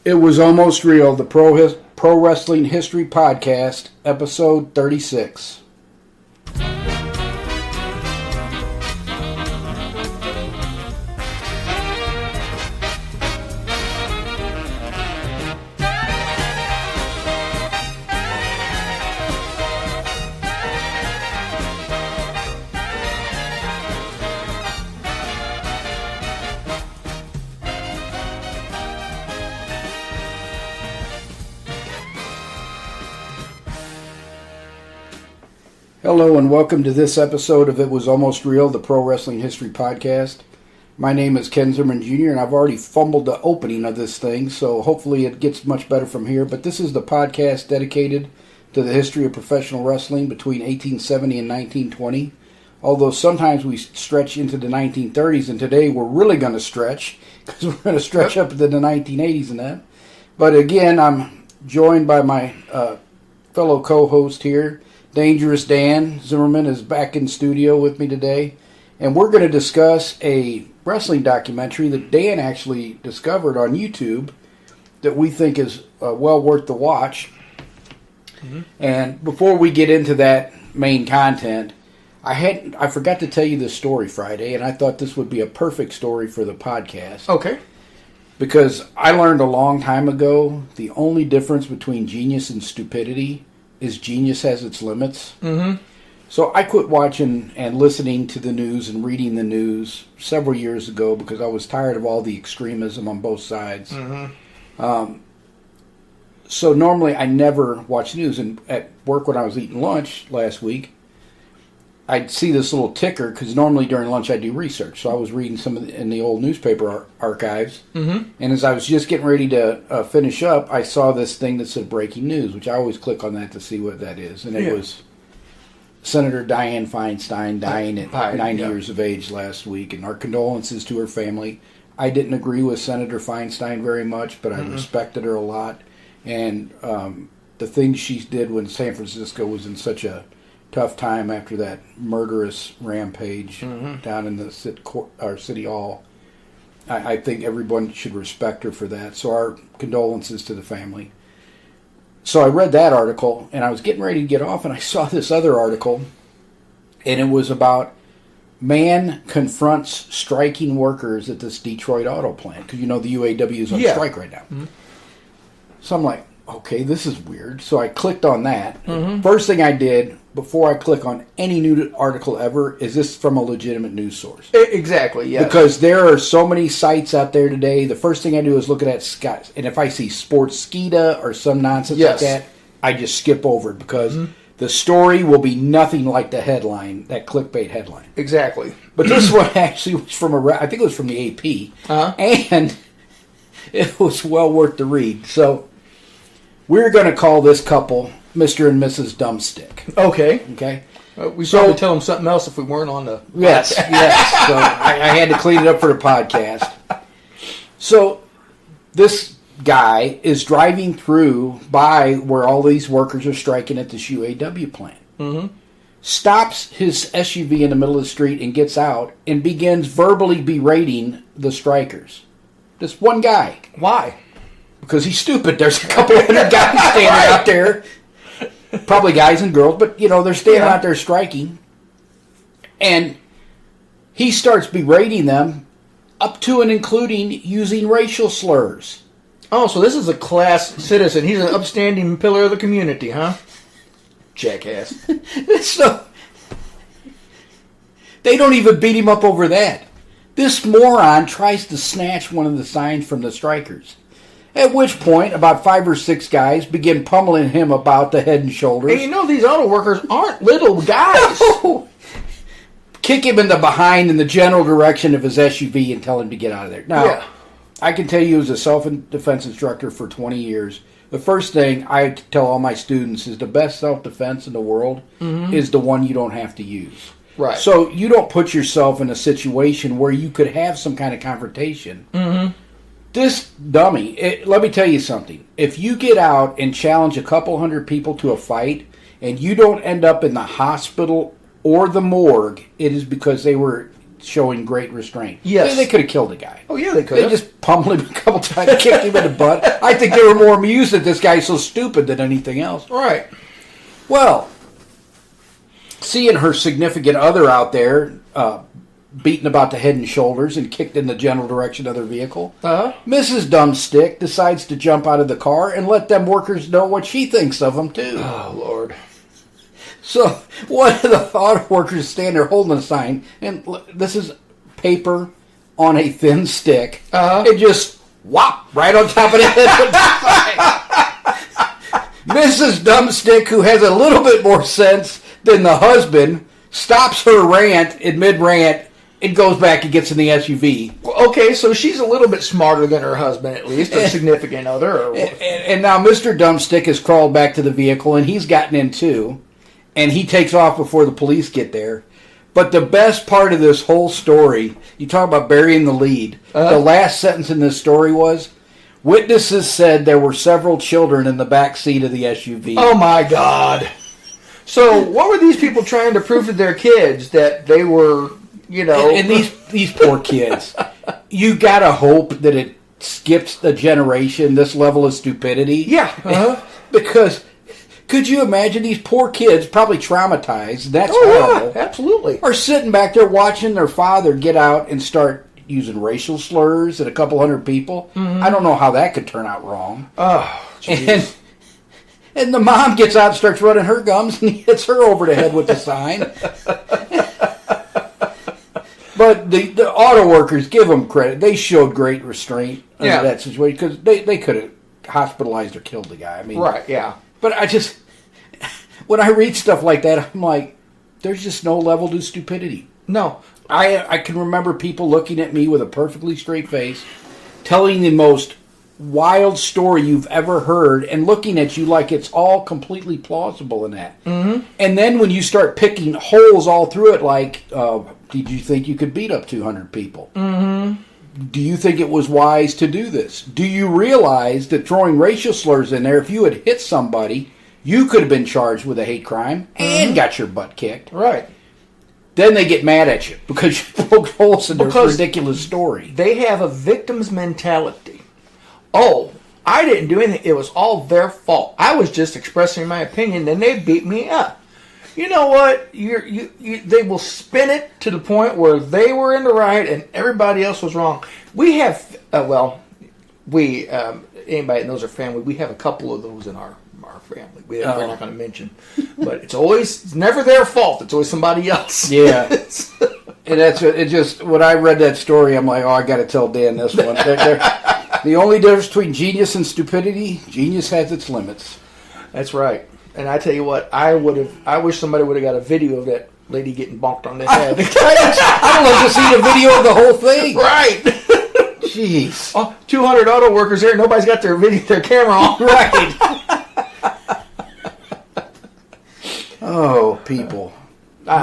It was almost real. The Pro Wrestling History Podcast, episode 36. Hello and welcome to this episode of It Was Almost Real, the Pro Wrestling History Podcast. My name is Ken Zimmerman Jr. and I've already fumbled the opening of this thing, so hopefully it gets much better from here. But this is the podcast dedicated to the history of professional wrestling between 1870 and 1920. Although sometimes we stretch into the 1930s, and today we're really going to stretch, because we're going to stretch up into the 1980s and that. But again, I'm joined by my fellow co-host here. Dangerous Dan Zimmerman is back in studio with me today, and we're going to discuss a wrestling documentary that Dan actually discovered on YouTube that we think is well worth the watch. Mm-hmm. And before we get into that main content, I forgot to tell you this story Friday, and I thought this would be a perfect story for the podcast. Okay. Because I learned a long time ago the only difference between genius and stupidity is genius has its limits. Mm-hmm. So I quit watching and listening to the news and reading the news several years ago because I was tired of all the extremism on both sides. Mm-hmm. So normally I never watch news. And at work when I was eating lunch last week, I'd see this little ticker because normally during lunch I do research. So I was reading some in the old newspaper archives. Mm-hmm. And as I was just getting ready to finish up, I saw this thing that said breaking news, which I always click on that to see what that is. And it was Senator Dianne Feinstein dying at 90 years of age last week. And our condolences to her family. I didn't agree with Senator Feinstein very much, but I respected her a lot. And the things she did when San Francisco was in such a tough time after that murderous rampage down in the city hall. I think everyone should respect her for that. So our condolences to the family. So I read that article, and I was getting ready to get off, and I saw this other article, and it was about man confronts striking workers at this Detroit auto plant, because you know the UAW is on strike right now. Mm-hmm. So I'm like, okay, this is weird. So I clicked on that. Mm-hmm. First thing I did before I click on any new article ever is this from a legitimate news source. Exactly, yes. Because there are so many sites out there today. The first thing I do is look at that Sky, and if I see Sportskeeda or some nonsense like that, I just skip over it because the story will be nothing like the headline, that clickbait headline. Exactly. But this one actually was from I think it was from the AP, and it was well worth the read. So we're going to call this couple Mr. and Mrs. Dumbstick. Okay. We'd probably tell them something else if we weren't on the Yes. So I had to clean it up for the podcast. So this guy is driving through by where all these workers are striking at this UAW plant. Mm-hmm. Stops his SUV in the middle of the street and gets out and begins verbally berating the strikers. This one guy. Why? Because he's stupid. There's a couple of hundred guys standing out there. Probably guys and girls, but, they're standing out there striking. And he starts berating them up to and including using racial slurs. Oh, so this is a class citizen. He's an upstanding pillar of the community, huh? Jackass. So, they don't even beat him up over that. This moron tries to snatch one of the signs from the strikers. At which point, about 5 or 6 guys begin pummeling him about the head and shoulders. And these auto workers aren't little guys. No. Kick him in the behind in the general direction of his SUV and tell him to get out of there. Now, I can tell you as a self-defense instructor for 20 years, the first thing I tell all my students is the best self-defense in the world is the one you don't have to use. Right. So you don't put yourself in a situation where you could have some kind of confrontation. Mm-hmm. This dummy, let me tell you something. If you get out and challenge a couple hundred people to a fight and you don't end up in the hospital or the morgue, it is because they were showing great restraint. Yes. They could have killed the guy. Oh, yeah, they could They have. just pummeled him a couple times, kicked him in the butt. I think they were more amused that this guy's so stupid than anything else. Right. Well, seeing her significant other out there beaten about the head and shoulders and kicked in the general direction of their vehicle, Mrs. Dumbstick decides to jump out of the car and let them workers know what she thinks of them, too. Oh, Lord. So one of the auto workers stand there holding a sign, and this is paper on a thin stick. It just whop right on top of the head of the sign. Mrs. Dumbstick, who has a little bit more sense than the husband, stops her rant in mid-rant and goes back and gets in the SUV. Okay, so she's a little bit smarter than her husband, at least, or significant other. Or... And now Mr. Dumbstick has crawled back to the vehicle, and he's gotten in too. And he takes off before the police get there. But the best part of this whole story, you talk about burying the lead. The last sentence in this story was, witnesses said there were several children in the back seat of the SUV. Oh, my God. So what were these people trying to prove to their kids? That they were, you know... And these poor kids. You got to hope that it skips the generation, this level of stupidity. Yeah. Because... could you imagine these poor kids, probably traumatized, that's horrible, yeah, absolutely, are sitting back there watching their father get out and start using racial slurs at a couple hundred people? Mm-hmm. I don't know how that could turn out wrong. Oh, geez. And the mom gets out and starts running her gums and hits her over the head with the sign. But the auto workers, give them credit. They showed great restraint under that situation because they could have hospitalized or killed the guy. I mean, right, yeah. But when I read stuff like that, I'm like, there's just no level to stupidity. No. I can remember people looking at me with a perfectly straight face, telling the most wild story you've ever heard, and looking at you like it's all completely plausible in that. Mm-hmm. And then when you start picking holes all through it, like, did you think you could beat up 200 people? Mm-hmm. Do you think it was wise to do this? Do you realize that throwing racial slurs in there, if you had hit somebody, you could have been charged with a hate crime and got your butt kicked? Right. Then they get mad at you because you poked holes in their ridiculous story. They have a victim's mentality. Oh, I didn't do anything. It was all their fault. I was just expressing my opinion, and they beat me up. You know what? They will spin it to the point where they were in the right and everybody else was wrong. We have, anybody that knows our family, we have a couple of those in our family. We're not going to mention, but it's never their fault. It's always somebody else. Yeah, and it just when I read that story, I'm like, oh, I got to tell Dan this one. The only difference between genius and stupidity, genius has its limits. That's right. And I tell you what, I wish somebody would have got a video of that lady getting bonked on the head. I'd love to see the video of the whole thing. Right. Jeez. 200 auto workers there. Nobody's got their camera on. Right. Oh, people.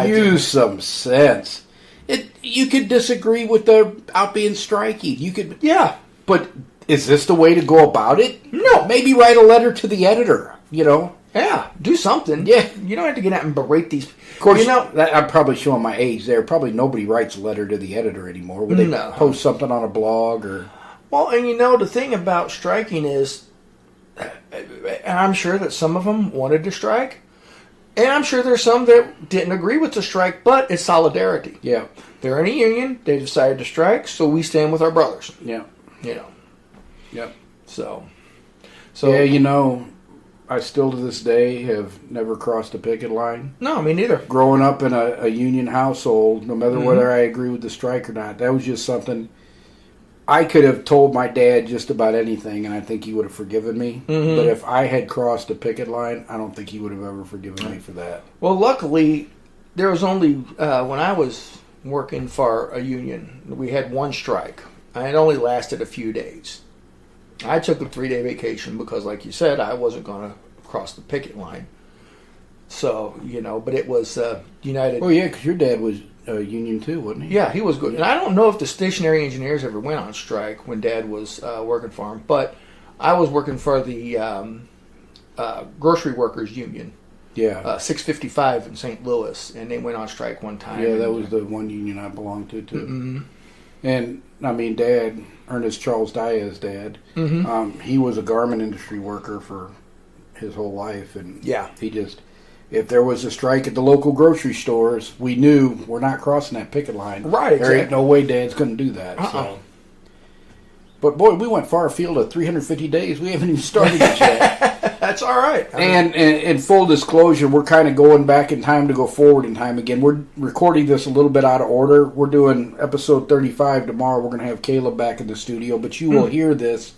Use some sense. You could disagree with the out being striking. You could. Yeah. But is this the way to go about it? No. Maybe write a letter to the editor, you know. Yeah, do something. Yeah. You don't have to get out and berate these. Of course, I'm probably showing my age there. Probably nobody writes a letter to the editor anymore. Would they post something on a blog or... Well, and the thing about striking is, and I'm sure that some of them wanted to strike, and I'm sure there's some that didn't agree with the strike, but it's solidarity. Yeah. They're in a union, they decided to strike, so we stand with our brothers. Yeah. Yep. So yeah, I still to this day have never crossed a picket line. No, me neither. Growing up in a union household, no matter whether I agree with the strike or not, that was just something I could have told my dad just about anything, and I think he would have forgiven me. Mm-hmm. But if I had crossed a picket line, I don't think he would have ever forgiven me for that. Well, luckily, there was only, when I was working for a union, we had one strike, and it only lasted a few days. I took a 3-day vacation because, like you said, I wasn't going to cross the picket line. So, but it was United. Oh, yeah, because your dad was union too, wasn't he? Yeah, he was good. And I don't know if the stationary engineers ever went on strike when Dad was working for him, but I was working for the grocery workers union. Yeah. 655 in St. Louis, and they went on strike one time. Yeah, that was the one union I belonged to, too. Mm-hmm. And, I mean, Dad, Ernest Charles Diaz' dad, he was a garment industry worker for his whole life. And he just, if there was a strike at the local grocery stores, we knew we're not crossing that picket line. Right, There ain't no way Dad's going to do that. So. But, boy, we went far afield of 350 days. We haven't even started it yet. That's all right. And in full disclosure, we're kind of going back in time to go forward in time again. We're recording this a little bit out of order. We're doing episode 35 tomorrow. We're going to have Caleb back in the studio, but you will hear this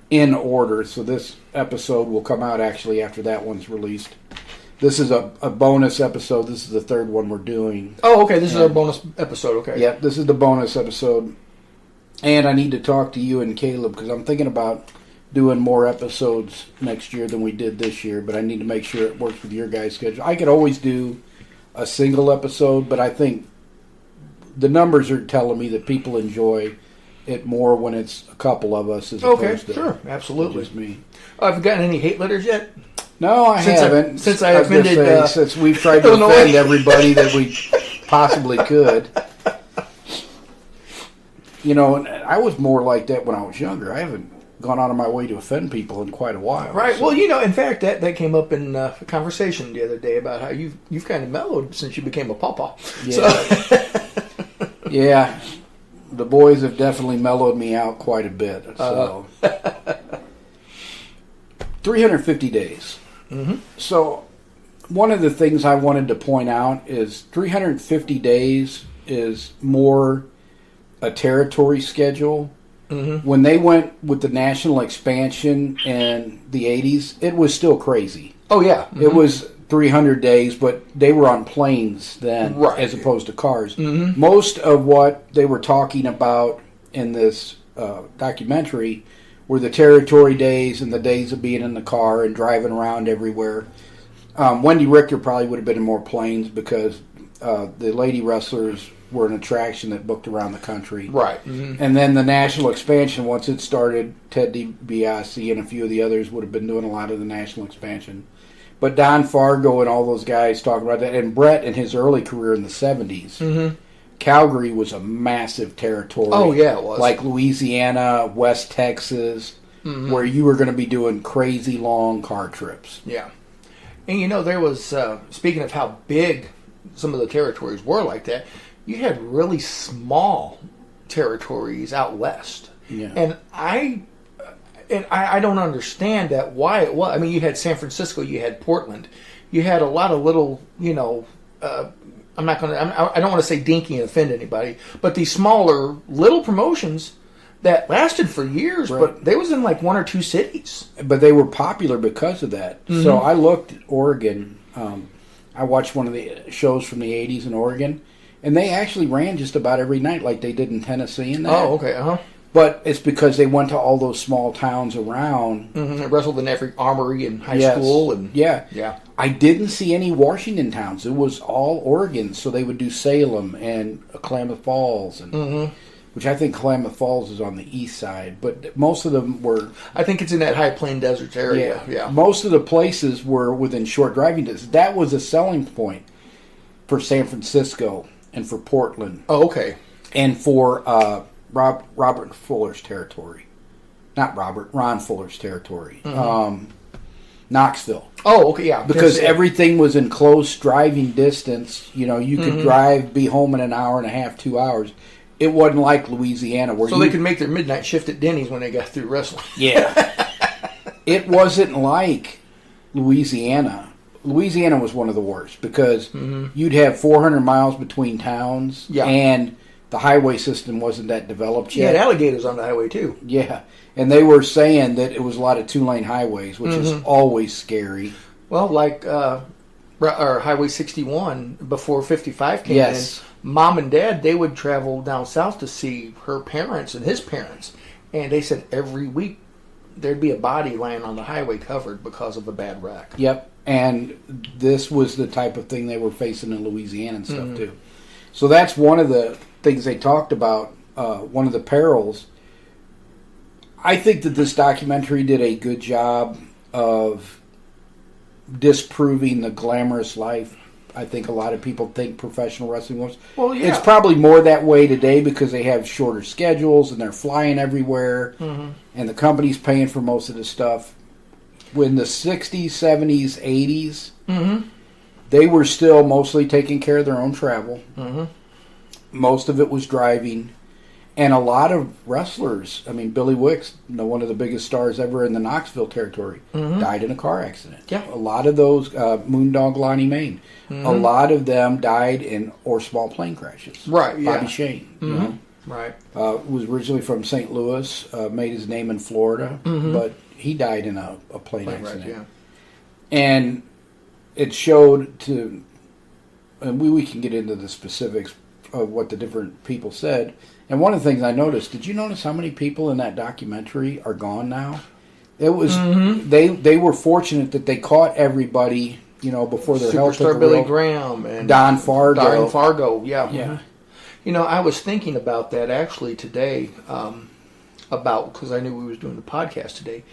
in order. So this episode will come out actually after that one's released. This is a bonus episode. This is the third one we're doing. Oh, okay. This is our bonus episode. Okay. Yeah, this is the bonus episode. And I need to talk to you and Caleb because I'm thinking about doing more episodes next year than we did this year, but I need to make sure it works with your guys' schedule. I could always do a single episode, but I think the numbers are telling me that people enjoy it more when it's a couple of us as opposed to sure, absolutely. just me. Have you gotten any hate letters yet? No, I haven't. Since I offended since we've tried to offend everybody that we possibly could. You know, and I was more like that when I was younger. I haven't gone out of my way to offend people in quite a while. Right. So. Well, you know, in fact, that came up in a conversation the other day about how you've kind of mellowed since you became a pawpaw. Yeah. So. Yeah. The boys have definitely mellowed me out quite a bit. So 350 days. Mm-hmm. So one of the things I wanted to point out is 350 days is more a territory schedule. Mm-hmm. When they went with the national expansion in the 80s, it was still crazy. Oh, yeah. Mm-hmm. It was 300 days, but they were on planes then as opposed to cars. Mm-hmm. Most of what they were talking about in this documentary were the territory days and the days of being in the car and driving around everywhere. Wendy Richter probably would have been in more planes because the lady wrestlers were an attraction that booked around the country. Right. Mm-hmm. And then the national expansion, once it started, Ted DiBiase and a few of the others would have been doing a lot of the national expansion. But Don Fargo and all those guys talking about that, and Brett in his early career in the 70s, mm-hmm. Calgary was a massive territory. Oh, yeah, it was. Like Louisiana, West Texas, mm-hmm. where you were going to be doing crazy long car trips. Yeah. And, you know, there was, speaking of how big some of the territories were like that, you had really small territories out west. Yeah. And I don't understand that, why it was. I mean, you had San Francisco, you had Portland, you had a lot of little, you know, I don't want to say dinky and offend anybody, but these smaller little promotions that lasted for years, right. But they was in like one or two cities. But they were popular because of that. Mm-hmm. So I looked at Oregon. I watched one of the shows from the 80s in Oregon, and they actually ran just about every night like they did in Tennessee and that. Oh, okay, uh-huh. But it's because they went to all those small towns around. Mm-hmm. They wrestled in every armory in high school. And yeah. I didn't see any Washington towns. It was all Oregon. So they would do Salem and Klamath Falls, and mm-hmm. which I think Klamath Falls is on the east side. But most of them were... I think it's in that high plain deserts area. Yeah. Most of the places were within short driving distance. That was a selling point for San Francisco and for Portland. Oh, okay. And for... Robert Fuller's territory. Not Robert, Ron Fuller's territory. Mm-hmm. Knoxville. Oh, okay, yeah. Because everything was in close driving distance. You know, you could mm-hmm. drive, be home in an hour and a half, 2 hours. It wasn't like Louisiana. They could make their midnight shift at Denny's when they got through wrestling. Yeah. It wasn't like Louisiana. Louisiana was one of the worst because mm-hmm. you'd have 400 miles between towns and... the highway system wasn't that developed yet. You had alligators on the highway, too. Yeah. And they were saying that it was a lot of two-lane highways, which mm-hmm. is always scary. Well, like Highway 61, before 55 came in, Mom and Dad, they would travel down south to see her parents and his parents. And they said every week there'd be a body laying on the highway covered because of a bad wreck. Yep. And this was the type of thing they were facing in Louisiana and stuff, mm-hmm. too. So that's one of the things they talked about, one of the perils. I think that this documentary did a good job of disproving the glamorous life I think a lot of people think professional wrestling was. Well, yeah. It's probably more that way today because they have shorter schedules and they're flying everywhere, and the company's paying for most of the stuff. When the 60s, 70s, 80s, they were still mostly taking care of their own travel. Most of it was driving. And a lot of wrestlers, I mean, Billy Wicks, one of the biggest stars ever in the Knoxville territory, died in a car accident. Yeah. A lot of those, Moondog Lonnie Main, a lot of them died in or small plane crashes. Right, yeah. Bobby Shane, you know. Right. Was originally from St. Louis, made his name in Florida, but he died in a plane accident. Right, yeah. And it showed to, and we can get into the specifics of what the different people said. And one of the things I noticed, did you notice how many people in that documentary are gone now? It was they were fortunate that they caught everybody, you know, before their health took a Superstar Billy real- Graham and Don Fargo. Don Fargo, yeah. Yeah. You know, I was thinking about that actually today, because I knew we was doing the podcast today.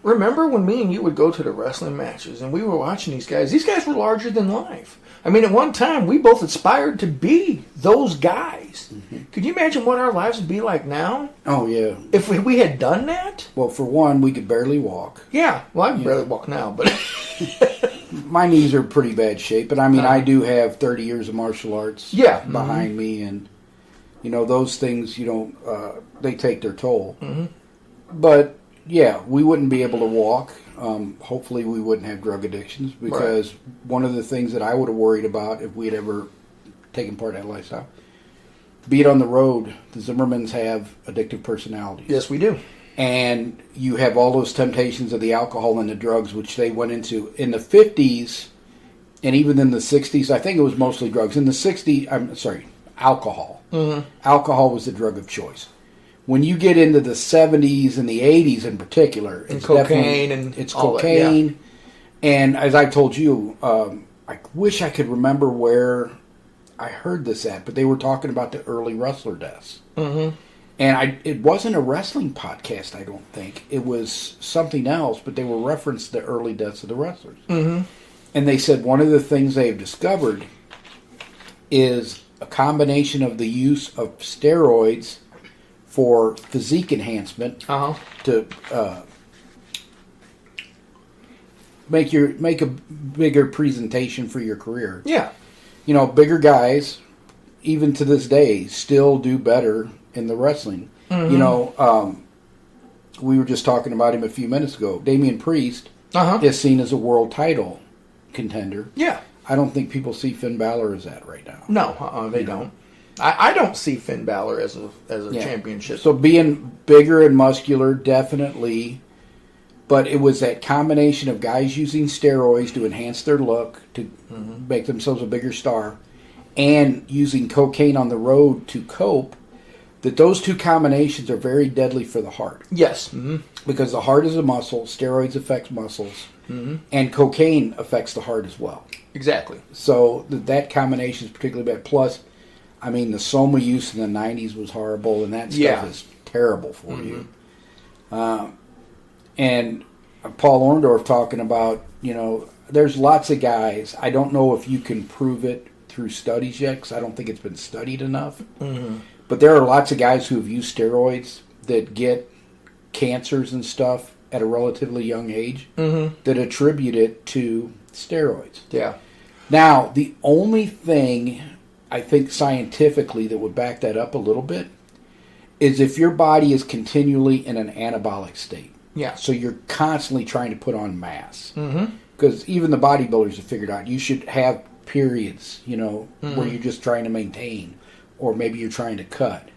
Remember when me and you would go to the wrestling matches and we were watching these guys? These guys were larger than life. I mean, at one time, we both aspired to be those guys. Could you imagine what our lives would be like now Oh yeah. if we had done that? Well, for one, we could barely walk. Yeah. Well, I can barely walk now, but My knees are in pretty bad shape, but I mean, I do have 30 years of martial arts Yeah. behind me, and you know those things. You know, they take their toll. But yeah, we wouldn't be able to walk. Hopefully, we wouldn't have drug addictions because one of the things that I would have worried about if we had ever taken part in that lifestyle, be it on the road, the Zimmermans have addictive personalities. yes, we do. And you have all those temptations of the alcohol and the drugs, which they went into in the 50s and even in the 60s. I think it was mostly drugs. In the 60s, alcohol. Alcohol was the drug of choice. When you get into the 70s and the 80s in particular, And it's cocaine definitely- and it's all that, cocaine. And as I told you, I wish I could remember where I heard this at, but they were talking about the early wrestler deaths. And it wasn't a wrestling podcast, I don't think. It was something else, but they were referenced the early deaths of the wrestlers. And they said one of the things they've discovered is a combination of the use of steroids for physique enhancement to make a bigger presentation for your career. Yeah. You know, bigger guys, even to this day, still do better in the wrestling. You know, we were just talking about him a few minutes ago. Damian Priest is seen as a world title contender. Yeah. I don't think people see Finn Balor as that right now. No, they don't. I don't see Finn Balor as a championship. So being bigger and muscular, definitely. But it was that combination of guys using steroids to enhance their look, to make themselves a bigger star, and using cocaine on the road to cope, that those two combinations are very deadly for the heart. Yes. Because the heart is a muscle, steroids affect muscles, and cocaine affects the heart as well. Exactly. So that combination is particularly bad. Plus, I mean, the Soma use in the 90s was horrible, and that stuff is terrible for you. And Paul Orndorff talking about, you know, there's lots of guys. I don't know if you can prove it through studies yet, because I don't think it's been studied enough. But there are lots of guys who have used steroids that get cancers and stuff at a relatively young age that attribute it to steroids. Yeah. Now, the only thing I think scientifically that would back that up a little bit is if your body is continually in an anabolic state. Yeah. So you're constantly trying to put on mass. Because even the bodybuilders have figured out you should have periods, you know, where you're just trying to maintain, or maybe you're trying to cut.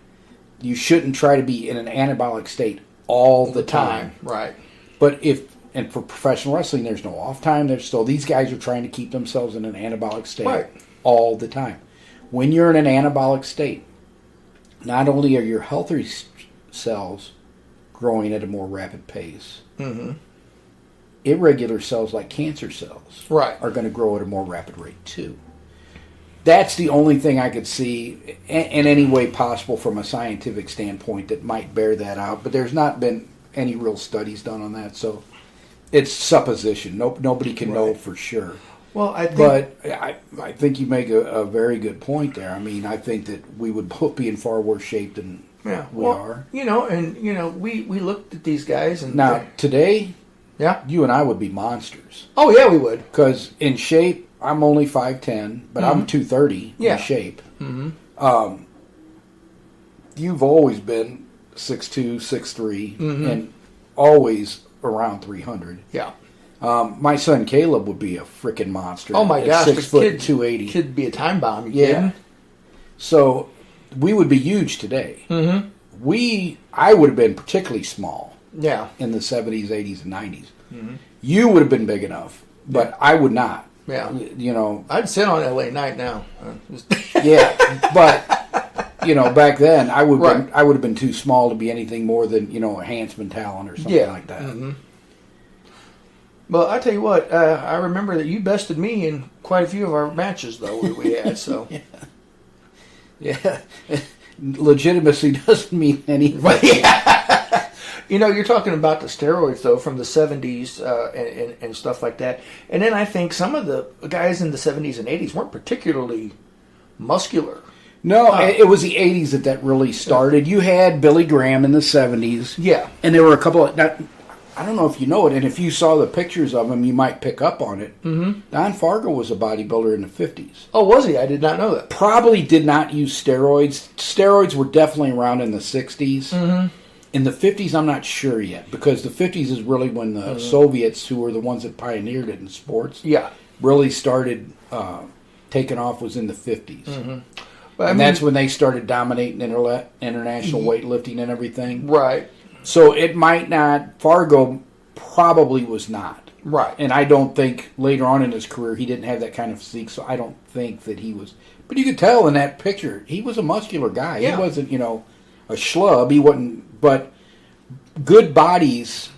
You shouldn't try to be in an anabolic state all the time. Right. But and for professional wrestling, there's no off time. There's still, these guys are trying to keep themselves in an anabolic state all the time. When you're in an anabolic state, not only are your healthy cells growing at a more rapid pace, irregular cells like cancer cells are going to grow at a more rapid rate too. That's the only thing I could see in any way possible from a scientific standpoint that might bear that out. But there's not been any real studies done on that. So it's supposition. Nobody can know for sure. Well, I think, But I think you make a very good point there. I mean, I think that we would both be in far worse shape than we are. We looked at these guys and Now, today, yeah, you and I would be monsters. oh yeah, we would. Because in shape, I'm only 5'10", but I'm 230 Yeah. in shape. Mm-hmm. You've always been 6'2", 6'3", and always around 300. Yeah. My son Caleb would be a freaking monster. Oh my at gosh, 6 the foot kid, 280. Kid be a time bomb. You Yeah. kidding? So we would be huge today. Mm-hmm. I would have been particularly small Yeah. in the 70s, 80s, and 90s. Mm-hmm. You would have been big enough, but I would not. Yeah. You know. I'd sit on LA Night now. Yeah, but back then I would Right. I would have been too small to be anything more than a Handsman talent or something like that. Mm-hmm. Well, I tell you what, I remember that you bested me in quite a few of our matches, though, we had. So, Yeah, legitimacy doesn't mean anything. you're talking about the steroids, though, from the 70s and stuff like that. And then I think some of the guys in the 70s and 80s weren't particularly muscular. No, it was the 80s that really started. You had Billy Graham in the 70s. Yeah. And there were a couple of... Now, I don't know if you know it, and if you saw the pictures of him, you might pick up on it. Mm-hmm. Don Fargo was a bodybuilder in the 50s. Oh, was he? I did not know that. Probably did not use steroids. Steroids were definitely around in the 60s. Mm-hmm. In the 50s, I'm not sure yet, because the 50s is really when the Soviets, who were the ones that pioneered it in sports, really started taking off, was in the 50s. Mm-hmm. And that's when they started dominating international weightlifting and everything. Right. So it might not... Fargo probably was not. Right. And I don't think later on in his career he didn't have that kind of physique, so I don't think that he was... But you could tell in that picture, he was a muscular guy. Yeah. He wasn't, a schlub. He wasn't... But good bodies,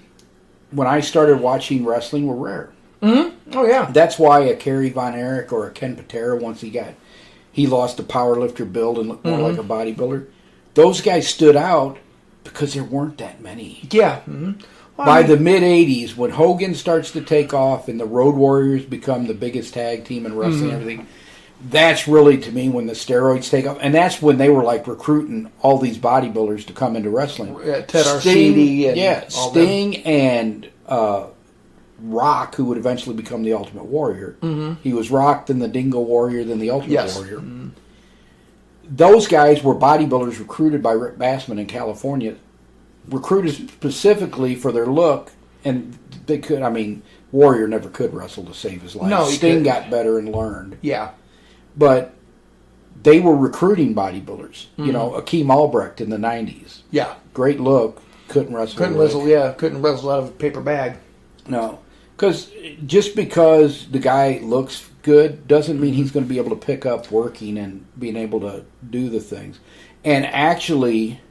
when I started watching wrestling, were rare. Mm-hmm. Oh, yeah. That's why a Kerry Von Erich or a Ken Patera, once he lost a powerlifter build and looked more like a bodybuilder. Those guys stood out because there weren't that many. Yeah. Mm-hmm. Well, By the mid-'80s, when Hogan starts to take off and the Road Warriors become the biggest tag team in wrestling and everything, that's really, to me, when the steroids take off. And that's when they were, recruiting all these bodybuilders to come into wrestling. Ted Arcidi and Sting and Rock, who would eventually become the Ultimate Warrior. Mm-hmm. He was Rock, then the Dingo Warrior, then the Ultimate Warrior. Mm-hmm. Those guys were bodybuilders recruited by Rick Bassman in California, recruited specifically for their look, and they could, Warrior never could wrestle to save his life. No, Sting got better and learned. Yeah. But they were recruiting bodybuilders. Mm-hmm. Akeem Albrecht in the 90s. Yeah. Great look, couldn't wrestle. Couldn't wrestle out of a paper bag. No. Because just because the guy looks good doesn't mean he's going to be able to pick up working and being able to do the things. And actually,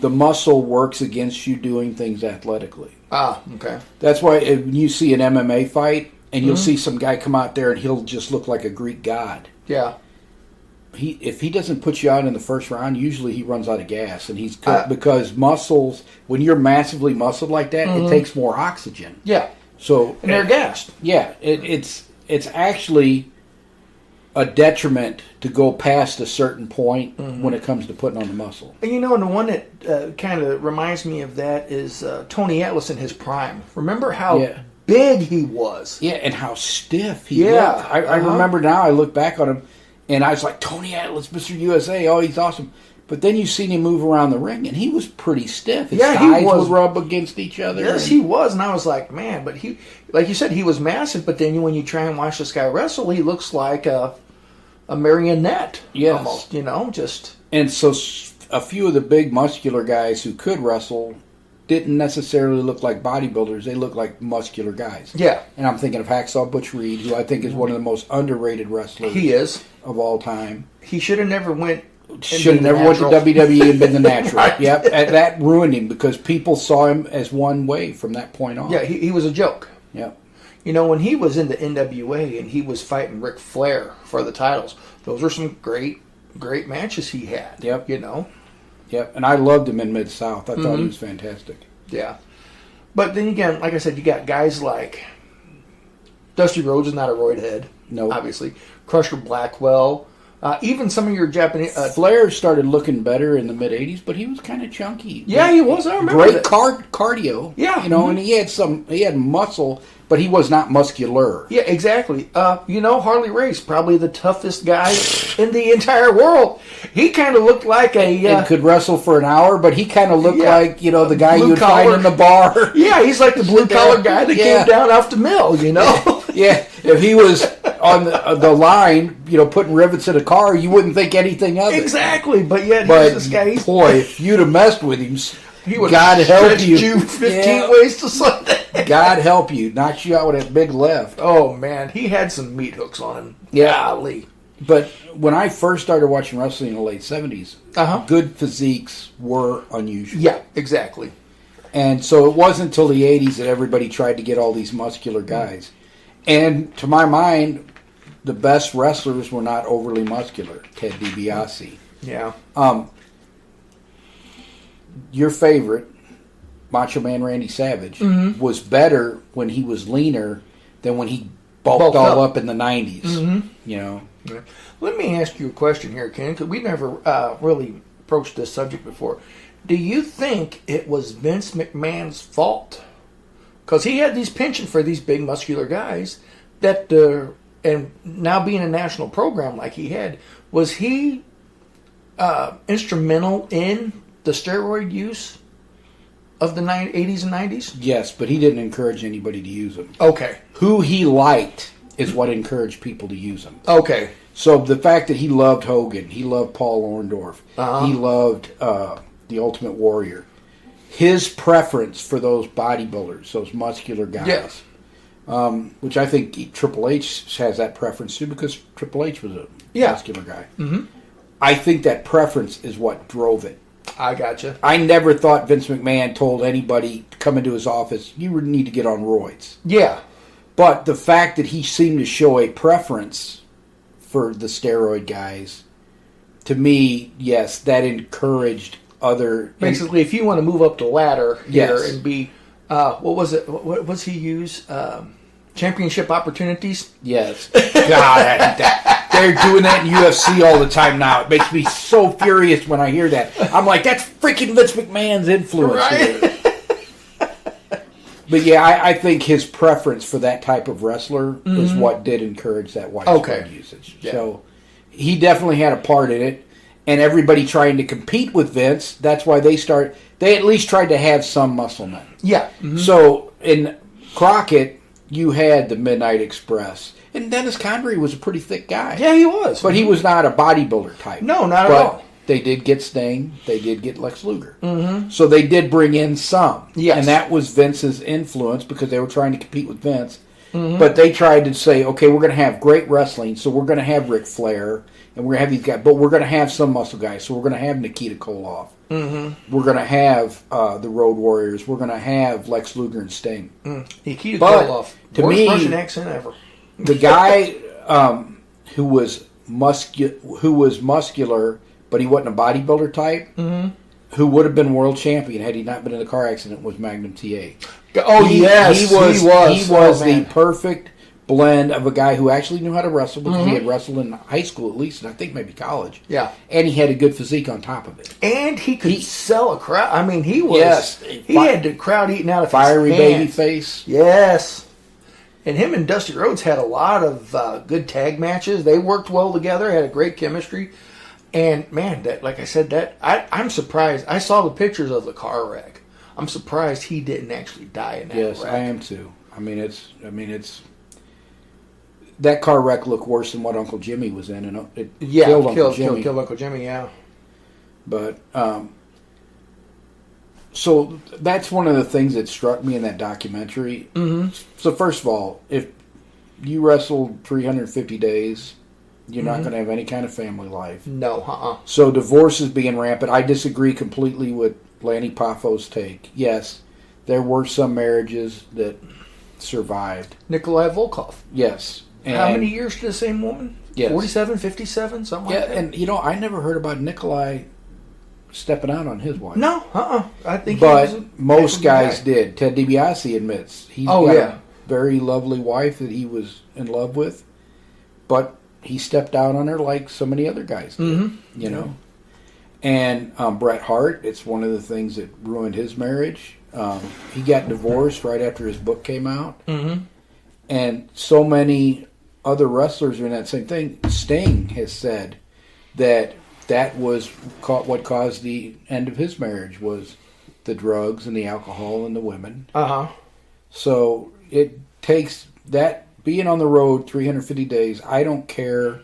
the muscle works against you doing things athletically. Ah, okay. That's why when you see an MMA fight and you'll see some guy come out there and he'll just look like a Greek god. Yeah. If he doesn't put you out in the first round, usually he runs out of gas. And he's because muscles, when you're massively muscled like that, it takes more oxygen. Yeah. So and they're gassed. Yeah, it's actually a detriment to go past a certain point when it comes to putting on the muscle. And and the one that kind of reminds me of that is Tony Atlas in his prime. Remember how big he was? Yeah, and how stiff he looked. I remember now, I look back on him, and I was like, Tony Atlas, Mr. USA, oh, he's awesome. But then you seen him move around the ring, and he was pretty stiff. His thighs would rub against each other. Yes, he was. And I was like, man, but he, like you said, he was massive. But then when you try and watch this guy wrestle, he looks like a marionette. Yes. Almost, just. And so a few of the big muscular guys who could wrestle didn't necessarily look like bodybuilders. They looked like muscular guys. Yeah. And I'm thinking of Hacksaw Butch Reed, who I think is one of the most underrated wrestlers he is of all time. He should have never went... Should have never went to WWE and been the natural. Right. Yep, and that ruined him because people saw him as one way from that point on. Yeah, he was a joke. Yep. When he was in the NWA and he was fighting Ric Flair for the titles, those were some great matches he had. Yep. Yep, and I loved him in Mid-South. I thought he was fantastic. Yeah. But then again, like I said, you got guys like Dusty Rhodes is not a roid head. No. Obviously. Crusher Blackwell. Even some of your Japanese... Flair started looking better in the mid-'80s, but he was kind of chunky. Yeah, he was. I remember Great that. cardio. Yeah. And he had muscle, but he was not muscular. Yeah, exactly. Harley Race, probably the toughest guy in the entire world. He kind of looked like And could wrestle for an hour, but he kind of looked like, the guy blue you'd collar. find in the bar. Yeah, he's like the blue-collar guy that came down off the mill, Yeah, if he was on the line, putting rivets in a car, you wouldn't think anything of it. Exactly, but yet But, this guy... boy, if you'd have messed with him, He would God help stretched you. 15 ways to Sunday. God help you. Knocks you out with that big left. Oh, man. He had some meat hooks on him. Yeah. Golly. But when I first started watching wrestling in the late 70s, good physiques were unusual. Yeah, exactly. And so it wasn't until the 80s that everybody tried to get all these muscular guys. And to my mind, the best wrestlers were not overly muscular. Ted DiBiase. Yeah. Your favorite, Macho Man Randy Savage, was better when he was leaner than when he bulked all up in the 90s. Let me ask you a question here, Ken, because we never really approached this subject before. Do you think it was Vince McMahon's fault? Because he had these penchant for these big muscular guys that, and now being a national program like he had, was he instrumental in the steroid use of the 80s and 90s? Yes, but he didn't encourage anybody to use them. Okay. Who he liked is what encouraged people to use them. Okay. So the fact that he loved Hogan, he loved Paul Orndorff, he loved the Ultimate Warrior, his preference for those bodybuilders, those muscular guys, which I think Triple H has that preference too, because Triple H was a muscular guy. Mm-hmm. I think that preference is what drove it. I gotcha. I never thought Vince McMahon told anybody to come into his office, you need to get on roids. Yeah. But the fact that he seemed to show a preference for the steroid guys, to me, yes, that encouraged other... Basically, if you want to move up the ladder here Yes. and be, what was it? What was he use? Championship opportunities? Yes. God, they're doing that in UFC all the time now. It makes me so furious when I hear that. I'm like, that's freaking Vince McMahon's influence. Right? But yeah, I think his preference for that type of wrestler is what did encourage that widespread usage. Yeah. So he definitely had a part in it. And everybody trying to compete with Vince, that's why they at least tried to have some muscle men. Yeah. Mm-hmm. So in Crockett, you had the Midnight Express. And Dennis Condrey was a pretty thick guy. Yeah, he was. But he was not a bodybuilder type. No, not at all. They did get Sting. They did get Lex Luger. Mm-hmm. So they did bring in some. Yes. And that was Vince's influence because they were trying to compete with Vince. Mm-hmm. But they tried to say, okay, we're going to have great wrestling, so we're going to have Ric Flair, and we're going to have these guys, but we're going to have some muscle guys, so we're going to have Nikita Koloff. Mm-hmm. We're going to have the Road Warriors. We're going to have Lex Luger and Sting. Nikita But Koloff. to Worst me, Russian accent ever. The guy who was muscular, but he wasn't a bodybuilder type, who would have been world champion had he not been in a car accident, was Magnum TA. Oh, yes, he was Oh, the man. perfect blend of a guy who actually knew how to wrestle because he had wrestled in high school at least, and I think maybe college. Yeah. And he had a good physique on top of it. And he could sell a crowd. I mean, he was. Yes. He had the crowd eating out of Fiery his baby hands. face. Yes. And him and Dusty Rhodes had a lot of good tag matches. They worked well together, had a great chemistry. And, man, that, like I said, I'm surprised. I saw the pictures of the car wreck. I'm surprised he didn't actually die in that Yes, wreck. I am too. I mean, it's that car wreck looked worse than what Uncle Jimmy was in, and it killed Uncle Jimmy. Killed Uncle Jimmy, yeah. But so that's one of the things that struck me in that documentary. Mm-hmm. So first of all, if you wrestled 350 days, you're not going to have any kind of family life. No, So divorce is being rampant. I disagree completely with Lanny Poffo's take. Yes, there were some marriages that survived. Nikolai Volkov. Yes. And How many years to the same woman? Yes. 47, 57, something like that? and I never heard about Nikolai stepping out on his wife. No, I think But most guys guy. did. Ted DiBiase admits he's Oh, got yeah. a very lovely wife that he was in love with, but he stepped out on her like so many other guys did, you know. And Bret Hart, it's one of the things that ruined his marriage. He got divorced right after his book came out. And so many other wrestlers are in that same thing. Sting has said that was what caused the end of his marriage was the drugs and the alcohol and the women. So it takes that being on the road 350 days. I don't care.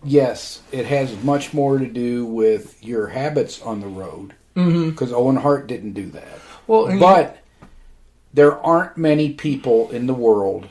Yes, it has much more to do with your habits on the road because Owen Hart didn't do that. Well, But there aren't many people in the world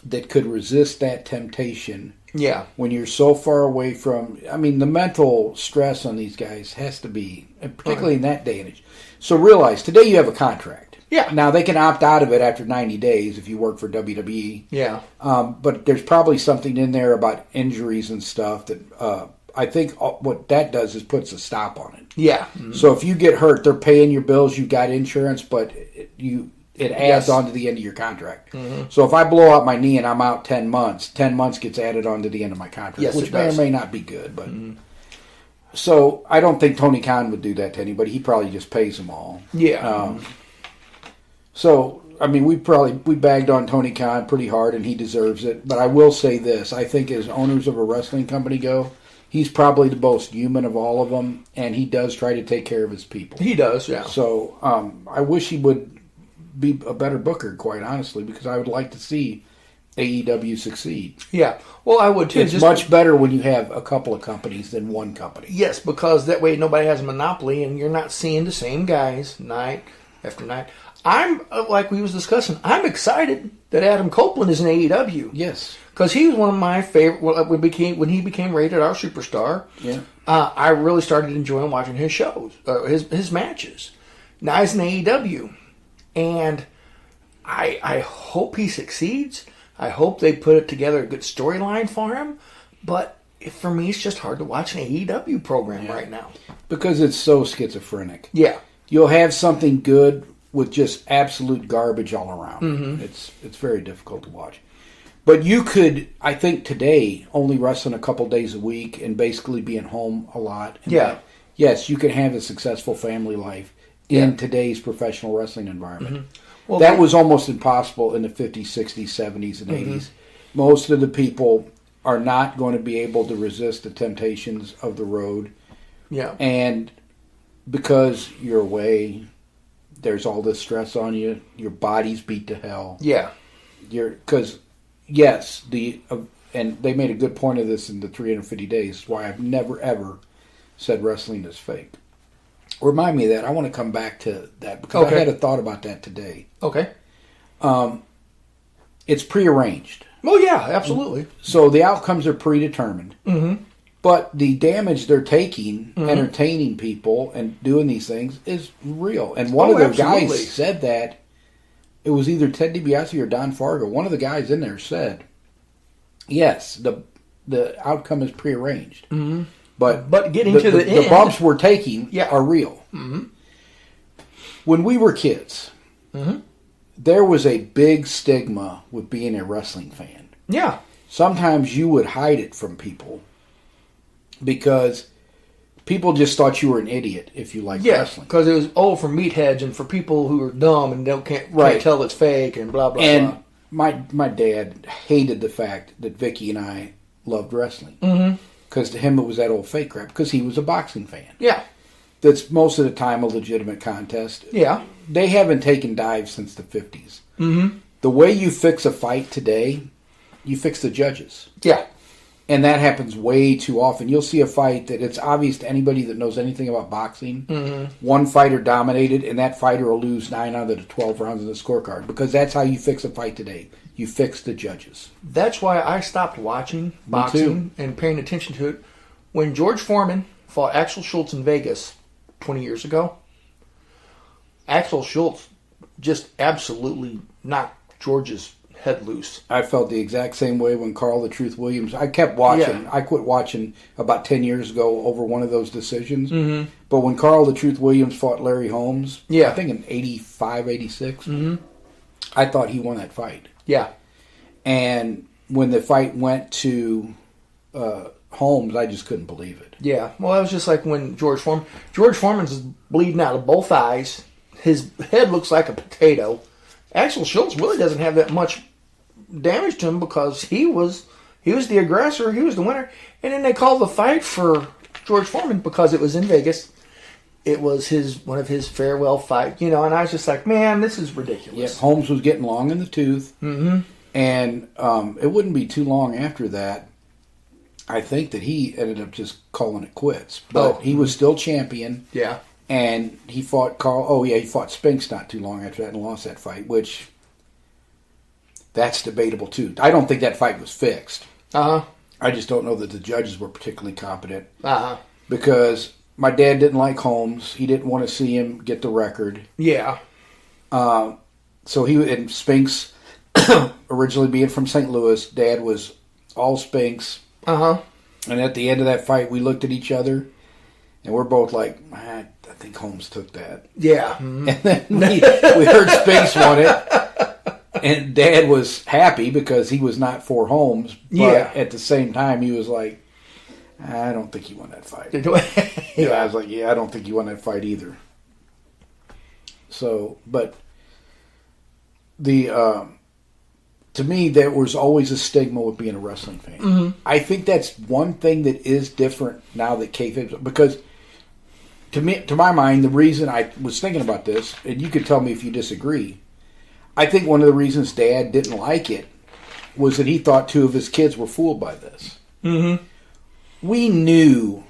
that could resist that temptation yeah, when you're so far away from. I mean, the mental stress on these guys has to be, and particularly in that day and age. So realize today you have a contract. Yeah. Now they can opt out of it after 90 days if you work for WWE. yeah, But there's probably something in there about injuries and stuff that I think what that does is puts a stop on it. yeah. So if you get hurt, they're paying your bills. You've got insurance, but it adds Yes. on to the end of your contract. So if I blow out my knee and I'm out 10 months, 10 months gets added on to the end of my contract, Yes, which it may or does. may not be good. But so I don't think Tony Khan would do that to anybody. He probably just pays them all. Yeah. So I mean, we bagged on Tony Khan pretty hard, and he deserves it. But I will say this: I think as owners of a wrestling company go, he's probably the most human of all of them, and he does try to take care of his people. He does, yeah. So I wish he would be a better booker, quite honestly, because I would like to see AEW succeed. Yeah. Well, I would too. It's much better when you have a couple of companies than one company. Yes, because that way nobody has a monopoly and you're not seeing the same guys night after night. I'm, like we was discussing, I'm excited that Adam Copeland is in AEW. Yes. Because he was one of my favorite, when he became rated our superstar, Yeah. I really started enjoying watching his shows, his matches. Now he's in AEW. And I hope he succeeds. I hope they put it together a good storyline for him. But for me, it's just hard to watch an AEW program right now. Because it's so schizophrenic. Yeah. You'll have something good with just absolute garbage all around. It's very difficult to watch. But you could, I think today, only wrestling a couple days a week and basically being home a lot. And Yeah. yes, you can have a successful family life in today's professional wrestling environment. Well, that was almost impossible in the 50s, 60s, 70s, and 80s. Most of the people are not going to be able to resist the temptations of the road. Yeah. And because you're away, there's all this stress on you. Your body's beat to hell. Yeah. Because, yes, and they made a good point of this in the 350 days, why I've never, ever said wrestling is fake. Remind me of that. I want to come back to that because I had a thought about that today. Okay. It's prearranged. Well, yeah, absolutely. So the outcomes are predetermined. But the damage they're taking, entertaining people and doing these things, is real. And one of the guys said that. It was either Ted DiBiase or Don Fargo. One of the guys in there said, yes, the outcome is prearranged. But getting to the end, the bumps we're taking are real. When we were kids, there was a big stigma with being a wrestling fan. Yeah. Sometimes you would hide it from people because people just thought you were an idiot if you liked wrestling. Because it was for meatheads and for people who are dumb and can't tell it's fake and blah, blah, and blah. my dad hated the fact that Vicky and I loved wrestling. Because to him it was that old fake crap. Because he was a boxing fan. Yeah. That's most of the time a legitimate contest. Yeah. They haven't taken dives since the 50s. The way you fix a fight today, you fix the judges. Yeah. And that happens way too often. You'll see a fight that it's obvious to anybody that knows anything about boxing. One fighter dominated, and that fighter will lose 9 out of the 12 rounds of the scorecard. Because that's how you fix a fight today. You fix the judges. That's why I stopped watching boxing and paying attention to it. When George Foreman fought Axel Schultz in Vegas 20 years ago, Axel Schultz just absolutely knocked George's head loose. I felt the exact same way when Carl the Truth Williams. I kept watching. Yeah. I quit watching about 10 years ago over one of those decisions. Mm-hmm. But when Carl the Truth Williams fought Larry Holmes, Yeah. I think in 85, 86, Mm-hmm. I thought he won that fight. Yeah. And when the fight went to Holmes, I just couldn't believe it. Yeah. Well, that was just like when George Foreman's bleeding out of both eyes. His head looks like a potato. Axel Schultz really doesn't have that much damage to him because he was the aggressor, he was the winner, and then they called the fight for George Foreman because it was in Vegas. It was one of his farewell fight, and I was just like, man, this is Yeah, ridiculous. Holmes was getting long in the tooth, Mm-hmm. and it wouldn't be too long after that. I think that he ended up just calling it quits, but he was still champion. Yeah. And he fought Carl. Oh yeah, he fought Spinks not too long after that and lost that fight, which that's debatable too. I don't think that fight was fixed. Uh-huh. I just don't know that the judges were particularly competent Uh-huh. because my dad didn't like Holmes. He didn't want to see him get the record. Yeah. So and Spinks originally being from St. Louis, Dad was all Spinks. Uh-huh. And at the end of that fight, we looked at each other, and we're both like, I think Holmes took that. Yeah. Mm-hmm. And then we heard Spinks won it, and Dad was happy because he was not for Holmes. But Yeah. at the same time, he was like, I don't think he won that fight. Yeah. I was like, I don't think he won that fight either. So, but to me, there was always a stigma with being a wrestling fan. Mm-hmm. I think that's one thing that is different now that kayfabe, because to my mind, the reason I was thinking about this, and you could tell me if you disagree, I think one of the reasons Dad didn't like it was that he thought two of his kids were fooled by this. Mm-hmm. We knew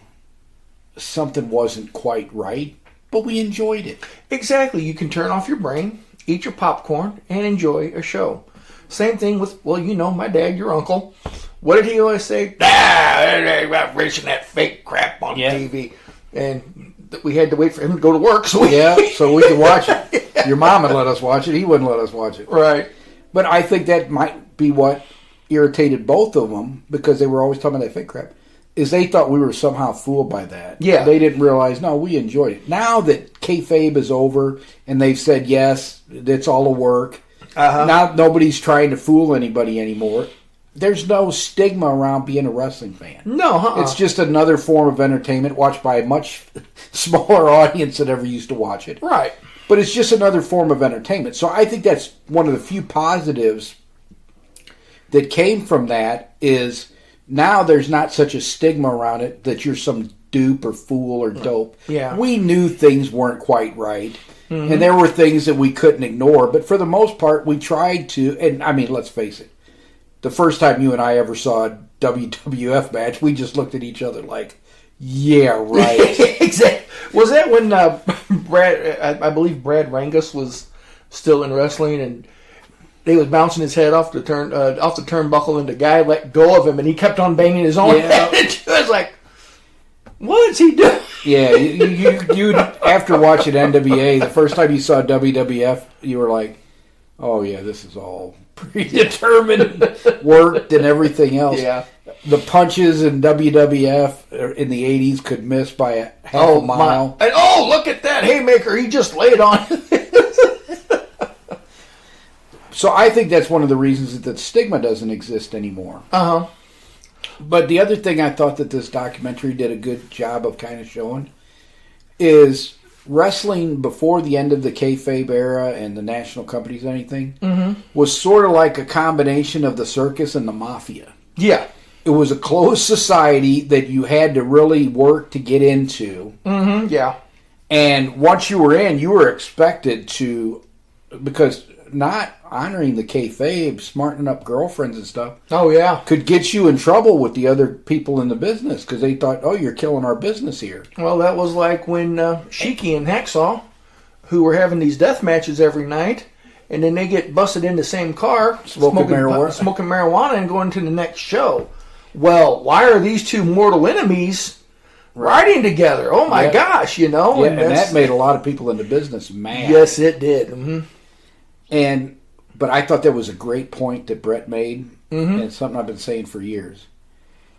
something wasn't quite right, but we enjoyed it. Exactly. You can turn off your brain, eat your popcorn, and enjoy a show. Same thing with, my dad, your uncle. What did he always say? About racing that fake crap on TV. And we had to wait for him to go to work. So so we could watch it. Your mom would let us watch it. He wouldn't let us watch it. Right. But I think that might be what irritated both of them, because they were always talking about that fake crap, is they thought we were somehow fooled by that. Yeah. They didn't realize, no, we enjoyed it. Now that kayfabe is over and they've said, yes, it's all a work, now nobody's trying to fool anybody anymore. There's no stigma around being a wrestling fan. No, It's just another form of entertainment watched by a much smaller audience that ever used to watch it. Right. But it's just another form of entertainment. So I think that's one of the few positives that came from that, is now there's not such a stigma around it that you're some dupe or fool or dope. Yeah. We knew things weren't quite right. Mm-hmm. And there were things that we couldn't ignore. But for the most part, we tried to. And, I mean, let's face it. The first time you and I ever saw a WWF match, we just looked at each other like, yeah, right. Exactly. Was that when I believe Brad Rangus was still in wrestling, and they was bouncing his head off the turnbuckle, and the guy let go of him, and he kept on banging his own head. It was like, what is he doing? Yeah, you after watching NWA, the first time you saw WWF, you were like, oh yeah, this is all predetermined, worked, and everything else. Yeah. The punches in WWF in the 80s could miss by a half a mile. And look at that haymaker, he just laid on. So I think that's one of the reasons that the stigma doesn't exist anymore. Uh-huh. But the other thing I thought that this documentary did a good job of kind of showing is wrestling before the end of the kayfabe era and the national companies, anything, was sort of like a combination of the circus and the mafia. Yeah. It was a closed society that you had to really work to get into. Mm-hmm. Yeah. And once you were in, you were expected to, because not honoring the kayfabe, smartening up girlfriends and stuff, oh yeah, could get you in trouble with the other people in the business, because they thought, oh, you're killing our business here. Well, that was like when Sheiky and Hacksaw, who were having these death matches every night, and then they get busted in the same car, smoking marijuana and going to the next show. Well, why are these two mortal enemies riding together? Oh my gosh, Yeah, and that made a lot of people in the business mad. Yes, it did. Mm-hmm. But But I thought that was a great point that Brett made, Mm-hmm. and it's something I've been saying for years.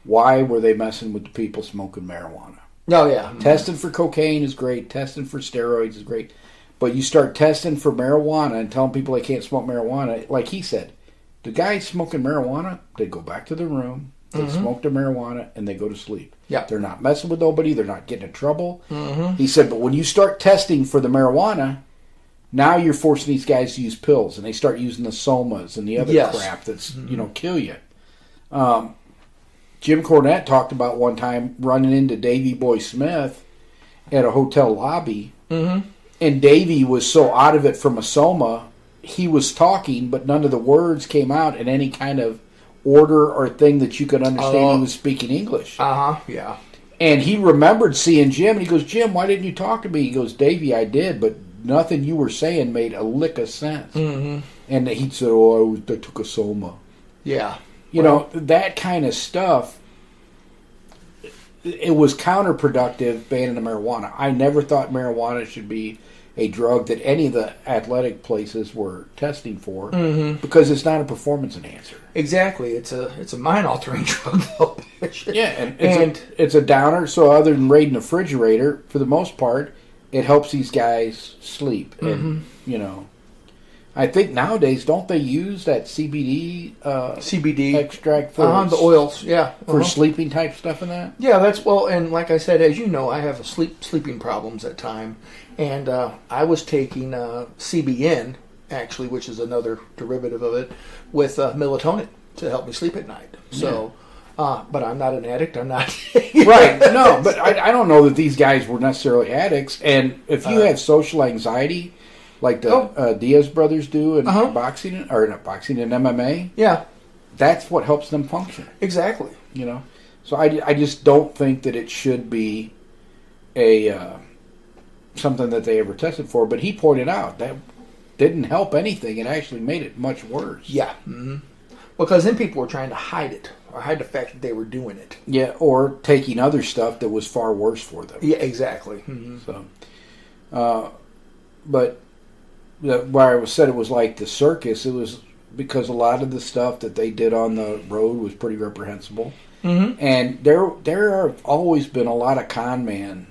Why were they messing with the people smoking marijuana? Oh, yeah. Testing for cocaine is great. Testing for steroids is great. But you start testing for marijuana and telling people they can't smoke marijuana, like he said, the guys smoking marijuana, they go back to the room, they smoke their marijuana, and they go to sleep. Yeah. They're not messing with nobody. They're not getting in trouble. Mm-hmm. He said, but when you start testing for the marijuana, now you're forcing these guys to use pills, and they start using the somas and the other Yes. crap that's, kill you. Jim Cornette talked about one time running into Davy Boy Smith at a hotel lobby, and Davy was so out of it from a soma, he was talking, but none of the words came out in any kind of order or thing that you could understand he was speaking English. Uh-huh, yeah. And he remembered seeing Jim, and he goes, Jim, why didn't you talk to me? He goes, Davy, I did, but nothing you were saying made a lick of sense. Mm-hmm. And he said, oh, I took a soma. Yeah. You know, that kind of stuff, it was counterproductive banning the marijuana. I never thought marijuana should be a drug that any of the athletic places were testing for because it's not a performance enhancer. Exactly. It's a mind-altering drug, though. Yeah, and it's a downer, so other than raiding the refrigerator, for the most part, it helps these guys sleep. And, I think nowadays, don't they use that CBD CBD extract for the oils, yeah. for sleeping type stuff in that? Yeah, and like I said, as you know, I have sleeping problems at time, and I was taking CBN, actually, which is another derivative of it, with melatonin to help me sleep at night. So, but I'm not an addict. I'm not. Right, no, but I don't know that these guys were necessarily addicts, and if you have social anxiety, like the Diaz brothers do in boxing, or not boxing, in MMA, yeah, that's what helps them function. Exactly. So I just don't think that it should be a something that they ever tested for. But he pointed out that didn't help anything; it actually made it much worse. Yeah, because then people were trying to hide it or hide the fact that they were doing it. Yeah, or taking other stuff that was far worse for them. Yeah, exactly. So, but why I said it was like the circus, it was because a lot of the stuff that they did on the road was pretty reprehensible. And there have always been a lot of con men,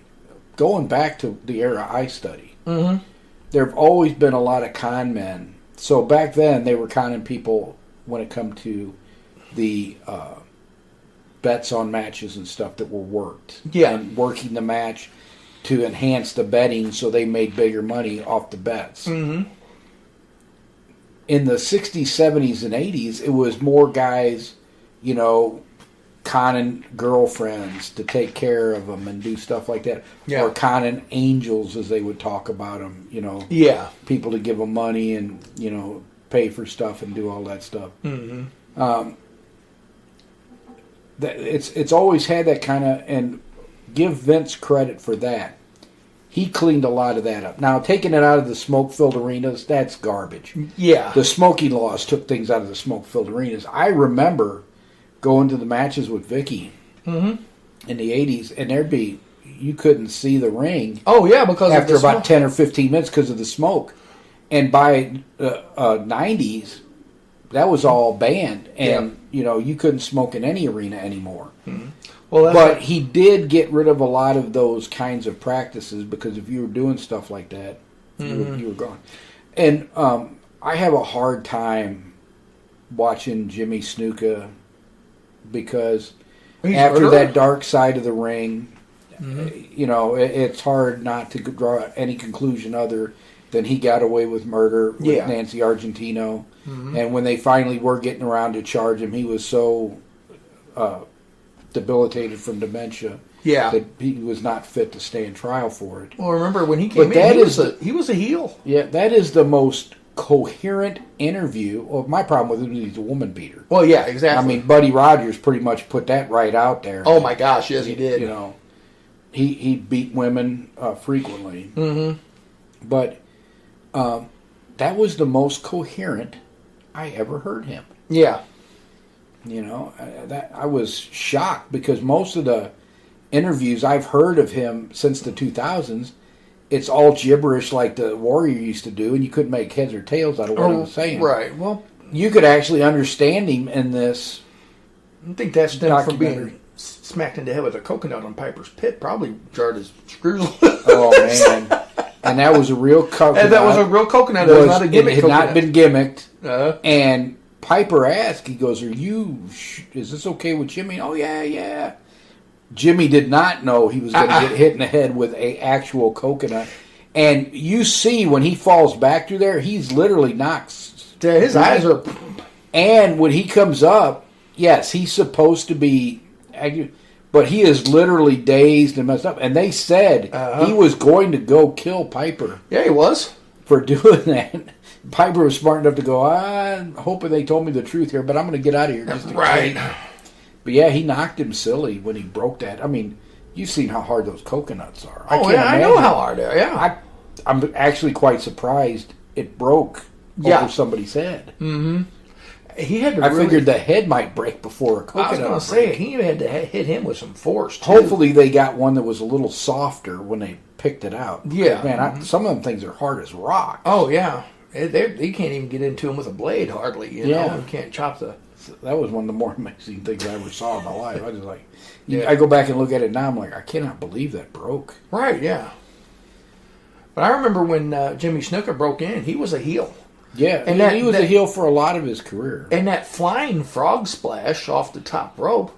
going back to the era I study. There have always been a lot of con men. So back then they were conning people when it come to the bets on matches and stuff that were worked. Yeah. And working the match to enhance the betting so they made bigger money off the bets. In the 60s, 70s, and 80s, it was more guys, conning girlfriends to take care of them and do stuff like that. Yeah. Or conning angels, as they would talk about them, Yeah. people to give them money and, pay for stuff and do all that stuff. It's always had that kind of, and give Vince credit for that. He cleaned a lot of that up. Now, taking it out of the smoke-filled arenas, that's garbage. Yeah. The smoking laws took things out of the smoke-filled arenas. I remember going to the matches with Vicky in the 80s, and you couldn't see the ring. Oh, yeah, because after of the about 10 or 15 minutes because of the smoke. And by 90s, that was all banned, and you couldn't smoke in any arena anymore. Well, but he did get rid of a lot of those kinds of practices, because if you were doing stuff like that, you were gone. And I have a hard time watching Jimmy Snuka, because after that dark side of the ring, it's hard not to draw any conclusion other than he got away with murder with Nancy Argentino. And when they finally were getting around to charge him, he was so debilitated from dementia that he was not fit to stand trial for it. Well, remember when he came in, he was a heel. Yeah, that is the most coherent interview. Well, my problem with him is he's a woman beater. Well, yeah, exactly. I mean, Buddy Rogers pretty much put that right out there. Oh my gosh, yes, he did. He beat women frequently. But that was the most coherent I ever heard him. Yeah. That I was shocked, because most of the interviews I've heard of him since the 2000s, it's all gibberish like the Warrior used to do, and you couldn't make heads or tails out of what he was saying. Right. Well, you could actually understand him in this. I think that stemmed from Documentary. being smacked in the head with a coconut on Piper's Pit. Probably jarred his screws. Oh man! And that was a real coconut. And that was a real coconut. It was not a gimmick. It had coconut. not been gimmicked. Uh-huh. And Piper asked, he goes, is this okay with Jimmy? Oh, yeah. Jimmy did not know he was going to get hit in the head with a actual coconut. And you see when he falls back through there, he's literally knocked. Yeah, his eyes are... And when he comes up, yes, he's supposed to be... But he is literally dazed and messed up. And they said he was going to go kill Piper. Yeah, he was. For doing that. Piper was smart enough to go, I'm hoping they told me the truth here, but I'm going to get out of here. Just in Right. case. But yeah, he knocked him silly when he broke that. I mean, you've seen how hard those coconuts are. Oh, yeah, I know how hard they are, yeah. I'm actually quite surprised it broke over somebody's head. Mm-hmm. He had to I figured the head might break before a coconut. I was going to say, he had to hit him with some force, too. Hopefully they got one that was a little softer when they picked it out. Yeah. Man, some of them things are hard as rock. Oh, yeah. You can't even get into them with a blade, hardly. You know? You can't chop the... That was one of the more amazing things I ever saw in my life. I was like... Yeah. I go back and look at it now, I'm like, I cannot believe that broke. Right, yeah. But I remember when Jimmy Snuka broke in, he was a heel. Yeah, and he was a heel for a lot of his career. And that flying frog splash off the top rope,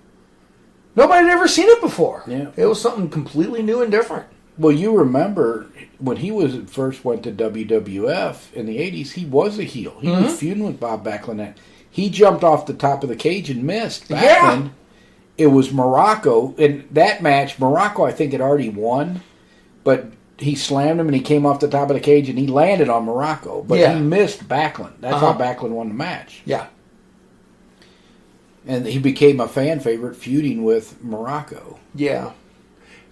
nobody had ever seen it before. Yeah. It was something completely new and different. Well, you remember when he first went to WWF in the 80s, he was a heel. He was feuding with Bob Backlund. He jumped off the top of the cage and missed. Backlund, it was Morocco. In that match, Morocco, I think, had already won, but he slammed him and he came off the top of the cage and he landed on Morocco. But he missed Backlund. That's how Backlund won the match. Yeah. And he became a fan favorite feuding with Morocco. Yeah.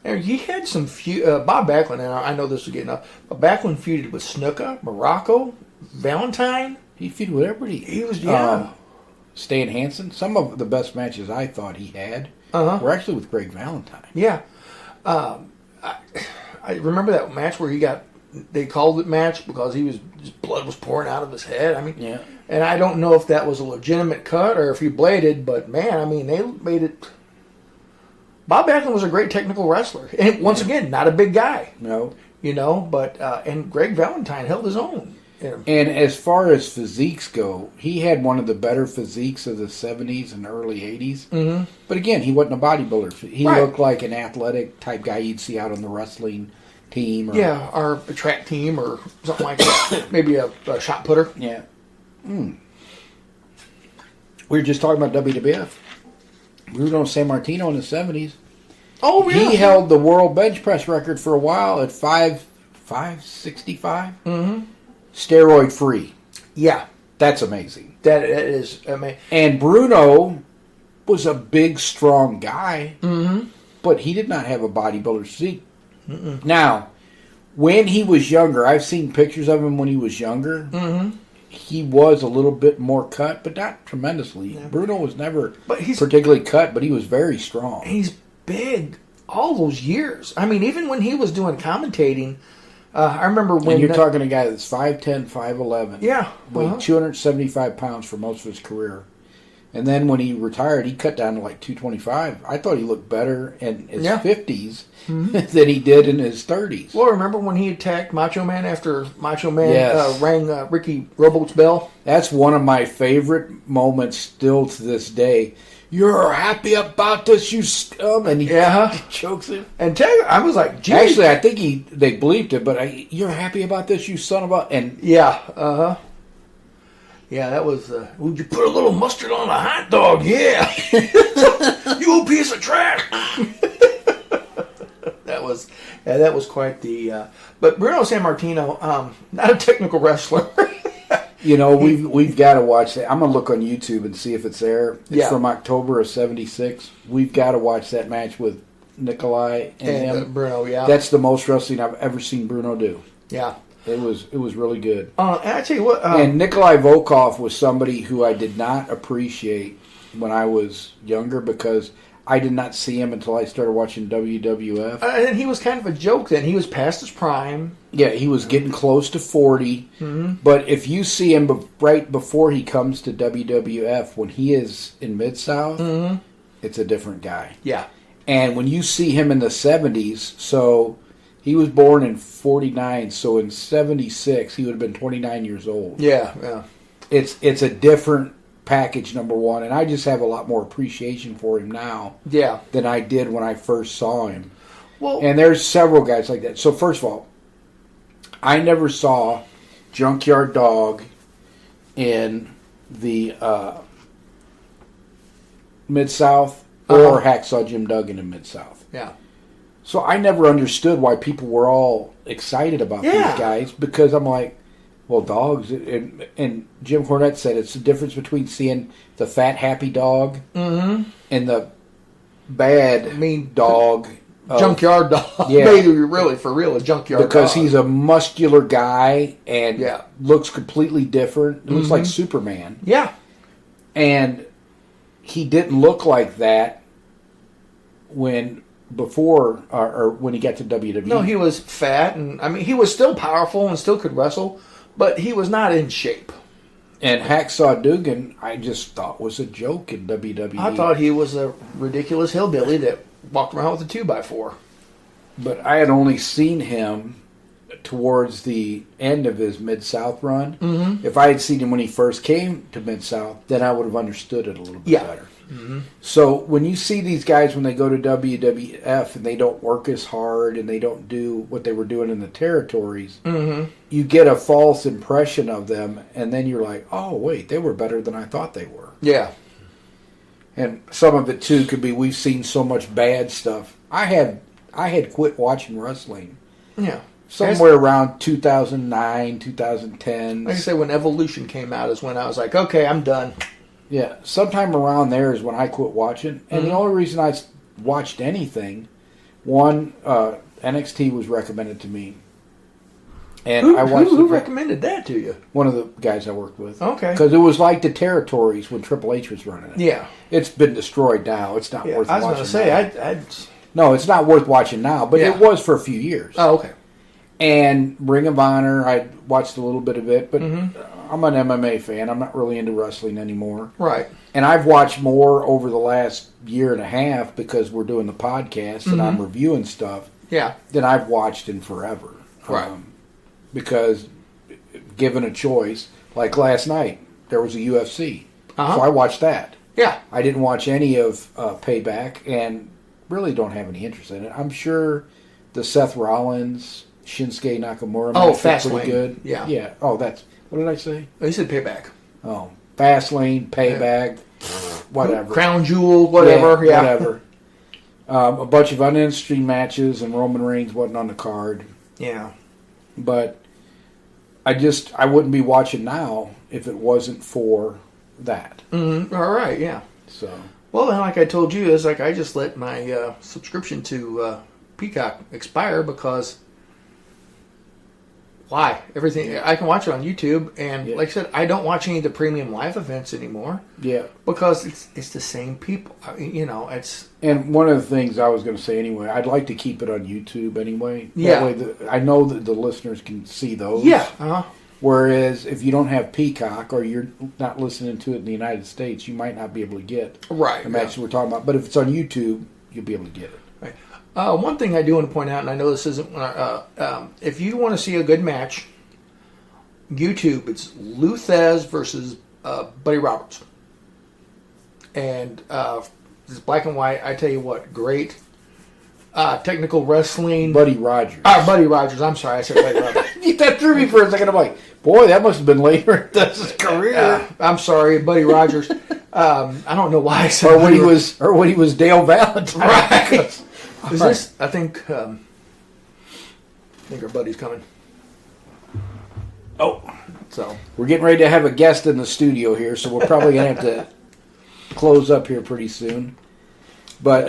And he had some Bob Backlund, and I know this is getting up, but Backlund feuded with Snuka, Morocco, Valentine. He feuded with everybody. He was, Stan Hansen. Some of the best matches I thought he had were actually with Greg Valentine. Yeah. I remember that match where they called it match because his blood was pouring out of his head. I mean, and I don't know if that was a legitimate cut or if he bladed, but man, I mean, they made it. Bob Backlund was a great technical wrestler, and once again, not a big guy. No, but and Greg Valentine held his own. And as far as physiques go, he had one of the better physiques of the 70s and early 80s. Mm-hmm. But again, he wasn't a bodybuilder. He looked like an athletic type guy you'd see out on the wrestling team. Or a track team or something like that. Maybe a shot putter. Yeah. We were just talking about WWF. Bruno Sammartino in the 70s. Oh, yeah. He held the world bench press record for a while at 565. Mm-hmm. Steroid free. Yeah. That's amazing. That is amazing. And Bruno was a big, strong guy, but he did not have a bodybuilder's physique. Now, when he was younger, I've seen pictures of him when he was younger. He was a little bit more cut, but not tremendously. Yeah. Bruno was never particularly cut, but he was very strong. He's big all those years. I mean, even when he was doing commentating, I remember when... And you're talking a guy that's 5'10", 5'11". Yeah. Weighed 275 pounds for most of his career. And then when he retired, he cut down to like 225. I thought he looked better in his 50s than he did in his 30s. Well, remember when he attacked Macho Man after Macho Man rang Ricky Robo's bell? That's one of my favorite moments still to this day. You're happy about this, you scum? And he chokes him. And I was like, geez. Actually, I think they bleeped it, but you're happy about this, you son of a... And yeah, Yeah, that was, would you put a little mustard on a hot dog? Yeah. You piece of trash. That was quite the, but Bruno Sammartino, not a technical wrestler. You know, we've got to watch that. I'm going to look on YouTube and see if it's there. It's from October of 76. We've got to watch that match with Nikolai and him. Bruno, yeah. That's the most wrestling I've ever seen Bruno do. Yeah. It was really good. And I tell you what... and Nikolai Volkov was somebody who I did not appreciate when I was younger because I did not see him until I started watching WWF. And he was kind of a joke then. He was past his prime. Yeah, he was getting close to 40. Mm-hmm. But if you see him right before he comes to WWF, when he is in Mid-South, Mm-hmm. it's a different guy. Yeah. And when you see him in the 70s, so he was born in 49, so in 76, he would have been 29 years old. Yeah. It's a different package, number one, and I just have a lot more appreciation for him now Yeah. than I did when I first saw him. Well, And there's several guys like that. So first of all, I never saw Junkyard Dog in the Mid-South or Hacksaw Jim Duggan in Mid-South. yeah. So I never understood why people were all excited about these guys, because I'm like, well, dogs, and Jim Cornette said it's the difference between seeing the fat, happy dog and the bad dog. Junkyard Dog. Yeah. Maybe really, for real, a Junkyard Dog. Because he's a muscular guy and Yeah. looks completely different. Looks like Superman. Yeah. And he didn't look like that before or when he got to WWE. No, he was fat, and I mean, he was still powerful and still could wrestle, but he was not in shape. And Hacksaw Duggan, I just thought was a joke in WWE. I thought he was a ridiculous hillbilly that walked around with a 2x4. But I had only seen him towards the end of his Mid-South run. Mm-hmm. If I had seen him when he first came to Mid-South, then I would have understood it a little bit better. Mm-hmm. So when you see these guys when they go to WWF and they don't work as hard and they don't do what they were doing in the territories, you get a false impression of them, and then you're like, oh, wait, they were better than I thought they were. Yeah. And some of it, too, could be we've seen so much bad stuff. I had quit watching wrestling. Yeah. Somewhere around 2009, 2010. Like I say, when Evolution came out is when I was like, okay, I'm done. Yeah, sometime around there is when I quit watching. And the only reason I watched anything, one, NXT was recommended to me. And I watched who recommended that to you? one of the guys I worked with. Okay. Because it was like the territories when Triple H was running it. Yeah. It's been destroyed now. It's not worth I was watching. going to say, now. No, it's not worth watching now, but it was for a few years. Oh, okay. And Ring of Honor, I watched a little bit of it, but I'm an MMA fan. I'm not really into wrestling anymore. Right. And I've watched more over the last year and a half because we're doing the podcast and I'm reviewing stuff Yeah. than I've watched in forever. Right. Because given a choice, like last night, there was a UFC. So I watched that. Yeah. I didn't watch any of Payback and really don't have any interest in it. I'm sure the Seth Rollins, Shinsuke Nakamura match was Fastlane. pretty good. Yeah. Yeah. Oh, what did I say? Oh, you said Payback. Oh, Fastlane, Payback, whatever. Crown Jewel, whatever. Yeah. Whatever. A bunch of uninteresting matches, and Roman Reigns wasn't on the card. Yeah. But I wouldn't be watching now if it wasn't for that. Mm-hmm. All right, yeah. So. Well, then, like I told you, it's like I just let my subscription to Peacock expire because why? Everything I can watch it on YouTube, and like I said, I don't watch any of the premium live events anymore. Yeah. Because it's the same people. It's. And one of the things I was going to say anyway, I'd like to keep it on YouTube anyway. Yeah. That way I know that the listeners can see those. Yeah. Uh-huh. Whereas if you don't have Peacock or you're not listening to it in the United States, you might not be able to get the matches we're talking about. But if it's on YouTube, you'll be able to get it. Right. One thing I do want to point out, and I know this isn't, if you want to see a good match, YouTube, it's Lou Thesz versus Buddy Roberts. And it's black and white. I tell you what, great technical wrestling. Buddy Rogers. Buddy Rogers. I'm sorry, I said Buddy Rogers. That threw me for a second. I'm like, boy, that must have been later in his career. I'm sorry, Buddy Rogers. I don't know why I said. Or when he was Dale Valentine. Right. Is this? I think our buddy's coming. Oh, so we're getting ready to have a guest in the studio here, so we're probably gonna have to close up here pretty soon. But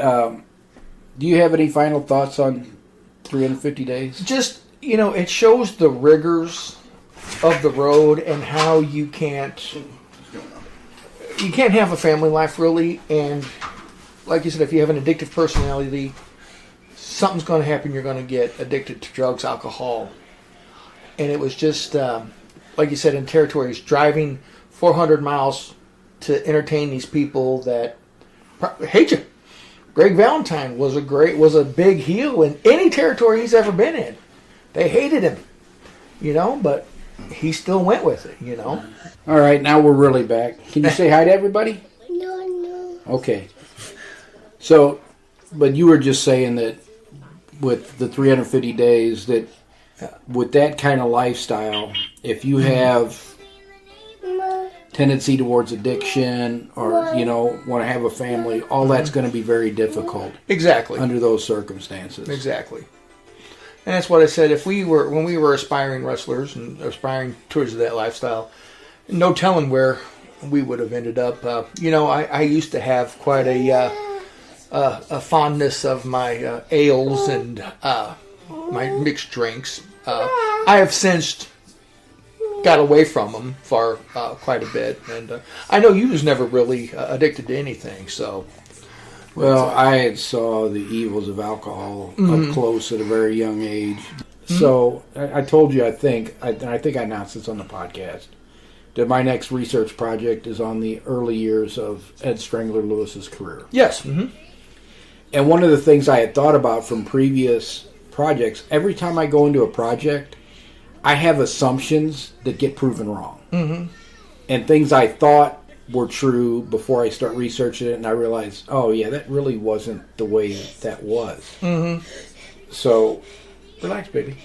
do you have any final thoughts on 350 days? Just it shows the rigors of the road and how you can't have a family life really, and like you said, if you have an addictive personality, something's going to happen. You're going to get addicted to drugs, alcohol. And it was just, like you said, in territories, driving 400 miles to entertain these people that hate you. Greg Valentine was a big heel in any territory he's ever been in. They hated him, but he still went with it, All right, now we're really back. Can you say hi to everybody? No. Okay. So, but you were just saying that with the 350 days, that with that kind of lifestyle, if you have tendency towards addiction or, want to have a family, all that's going to be very difficult. Exactly. Under those circumstances. Exactly. And that's what I said. When we were aspiring wrestlers and aspiring towards that lifestyle, no telling where we would have ended up. I used to have quite a fondness of my ales and my mixed drinks. I have since got away from them for quite a bit, and I know you was never really addicted to anything. So, well, I saw the evils of alcohol up close at a very young age. So I told you, I think I announced this on the podcast, that my next research project is on the early years of Ed Strangler Lewis's career. Yes. Mm-hmm. And one of the things I had thought about from previous projects, every time I go into a project, I have assumptions that get proven wrong. Mm-hmm. And things I thought were true before I start researching it, and I realized, oh yeah, that really wasn't the way that was. Mm-hmm. So, relax, baby.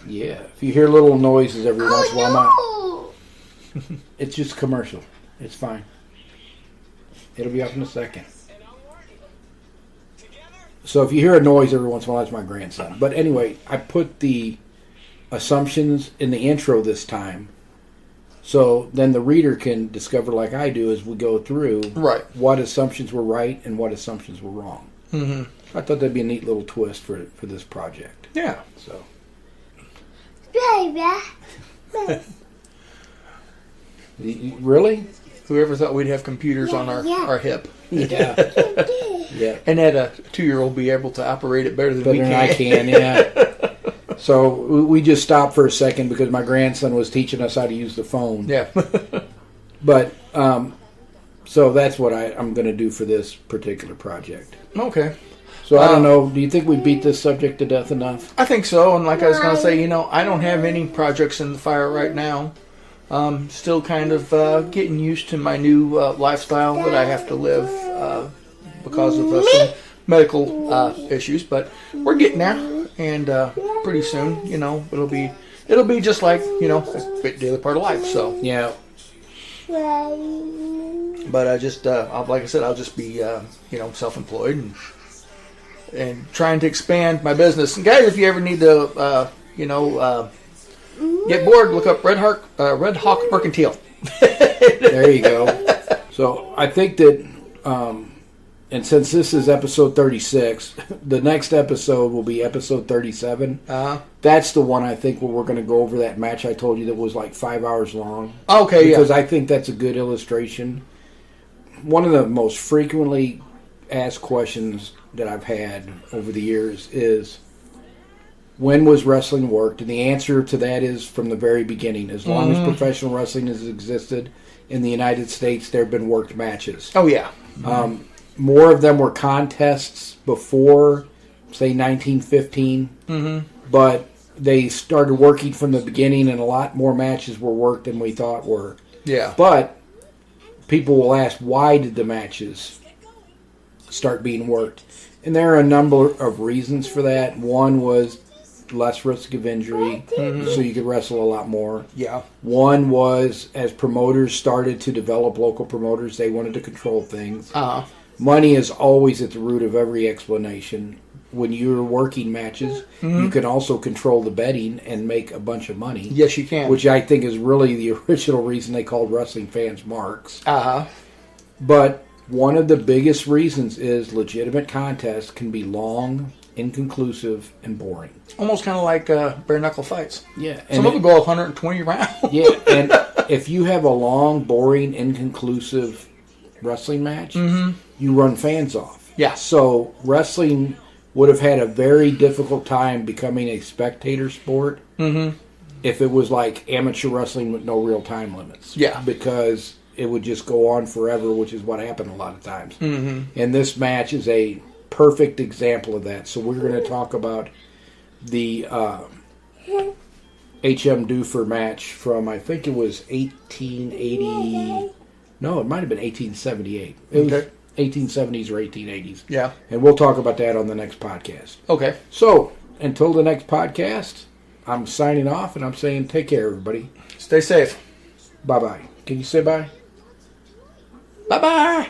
Yeah, if you hear little noises every once in a while, it's just commercial. It's fine. It'll be up in a second. So if you hear a noise every once in a while, that's my grandson. But anyway, I put the assumptions in the intro this time, so then the reader can discover, like I do, as we go through, right, what assumptions were right and what assumptions were wrong. Mm-hmm. I thought that'd be a neat little twist for this project. Yeah. So. Really? Whoever thought we'd have computers on our hip. Yeah. Yeah. And that a 2-year-old be able to operate it better than we can. I can, yeah. So we just stopped for a second because my grandson was teaching us how to use the phone. Yeah. But, so that's what I'm going to do for this particular project. Okay. So I don't know, do you think we beat this subject to death enough? I think so, and like I was going to say, I don't have any projects in the fire right now. Still kind of getting used to my new lifestyle that I have to live because of some medical issues, but we're getting there, and pretty soon, it'll be just like a daily part of life. So yeah. But I just like I said, I'll just be self-employed and trying to expand my business. And guys, if you ever need to get bored, look up Red Hawk Mercantile. There you go. So I think that, and since this is episode 36, the next episode will be episode 37. That's the one I think where we're going to go over that match I told you that was like 5 hours long. Okay, because I think that's a good illustration. One of the most frequently asked questions that I've had over the years is, when was wrestling worked? And the answer to that is from the very beginning. As long as professional wrestling has existed in the United States, there have been worked matches. Oh, yeah. More of them were contests before, say, 1915. But they started working from the beginning, and a lot more matches were worked than we thought were. Yeah. But people will ask, why did the matches start being worked? And there are a number of reasons for that. One was less risk of injury, so you could wrestle a lot more. Yeah. One was, as promoters started to develop, local promoters, they wanted to control things. Money is always at the root of every explanation. When you're working matches, you can also control the betting and make a bunch of money. Yes, you can. Which I think is really the original reason they called wrestling fans marks. But one of the biggest reasons is legitimate contests can be long, inconclusive, and boring. Almost kind of like bare knuckle fights. Yeah. Some of them go 120 rounds. Yeah, and if you have a long, boring, inconclusive wrestling match, you run fans off. Yeah. So wrestling would have had a very difficult time becoming a spectator sport if it was like amateur wrestling with no real time limits. Yeah. Because it would just go on forever, which is what happened a lot of times. And this match is a perfect example of that. So we're going to talk about the H.M. Doofer match from, I think it was 1880. No, it might have been 1878. It was 1870s or 1880s. Yeah. And we'll talk about that on the next podcast. Okay. So, until the next podcast, I'm signing off and I'm saying take care, everybody. Stay safe. Bye-bye. Can you say bye? Bye-bye.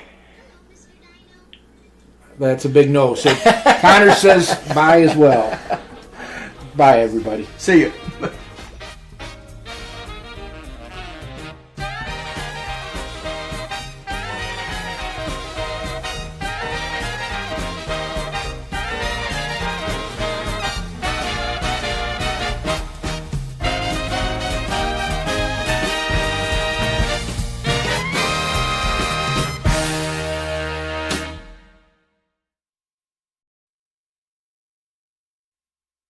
That's a big no. So Connor says bye as well. Bye, everybody. See you.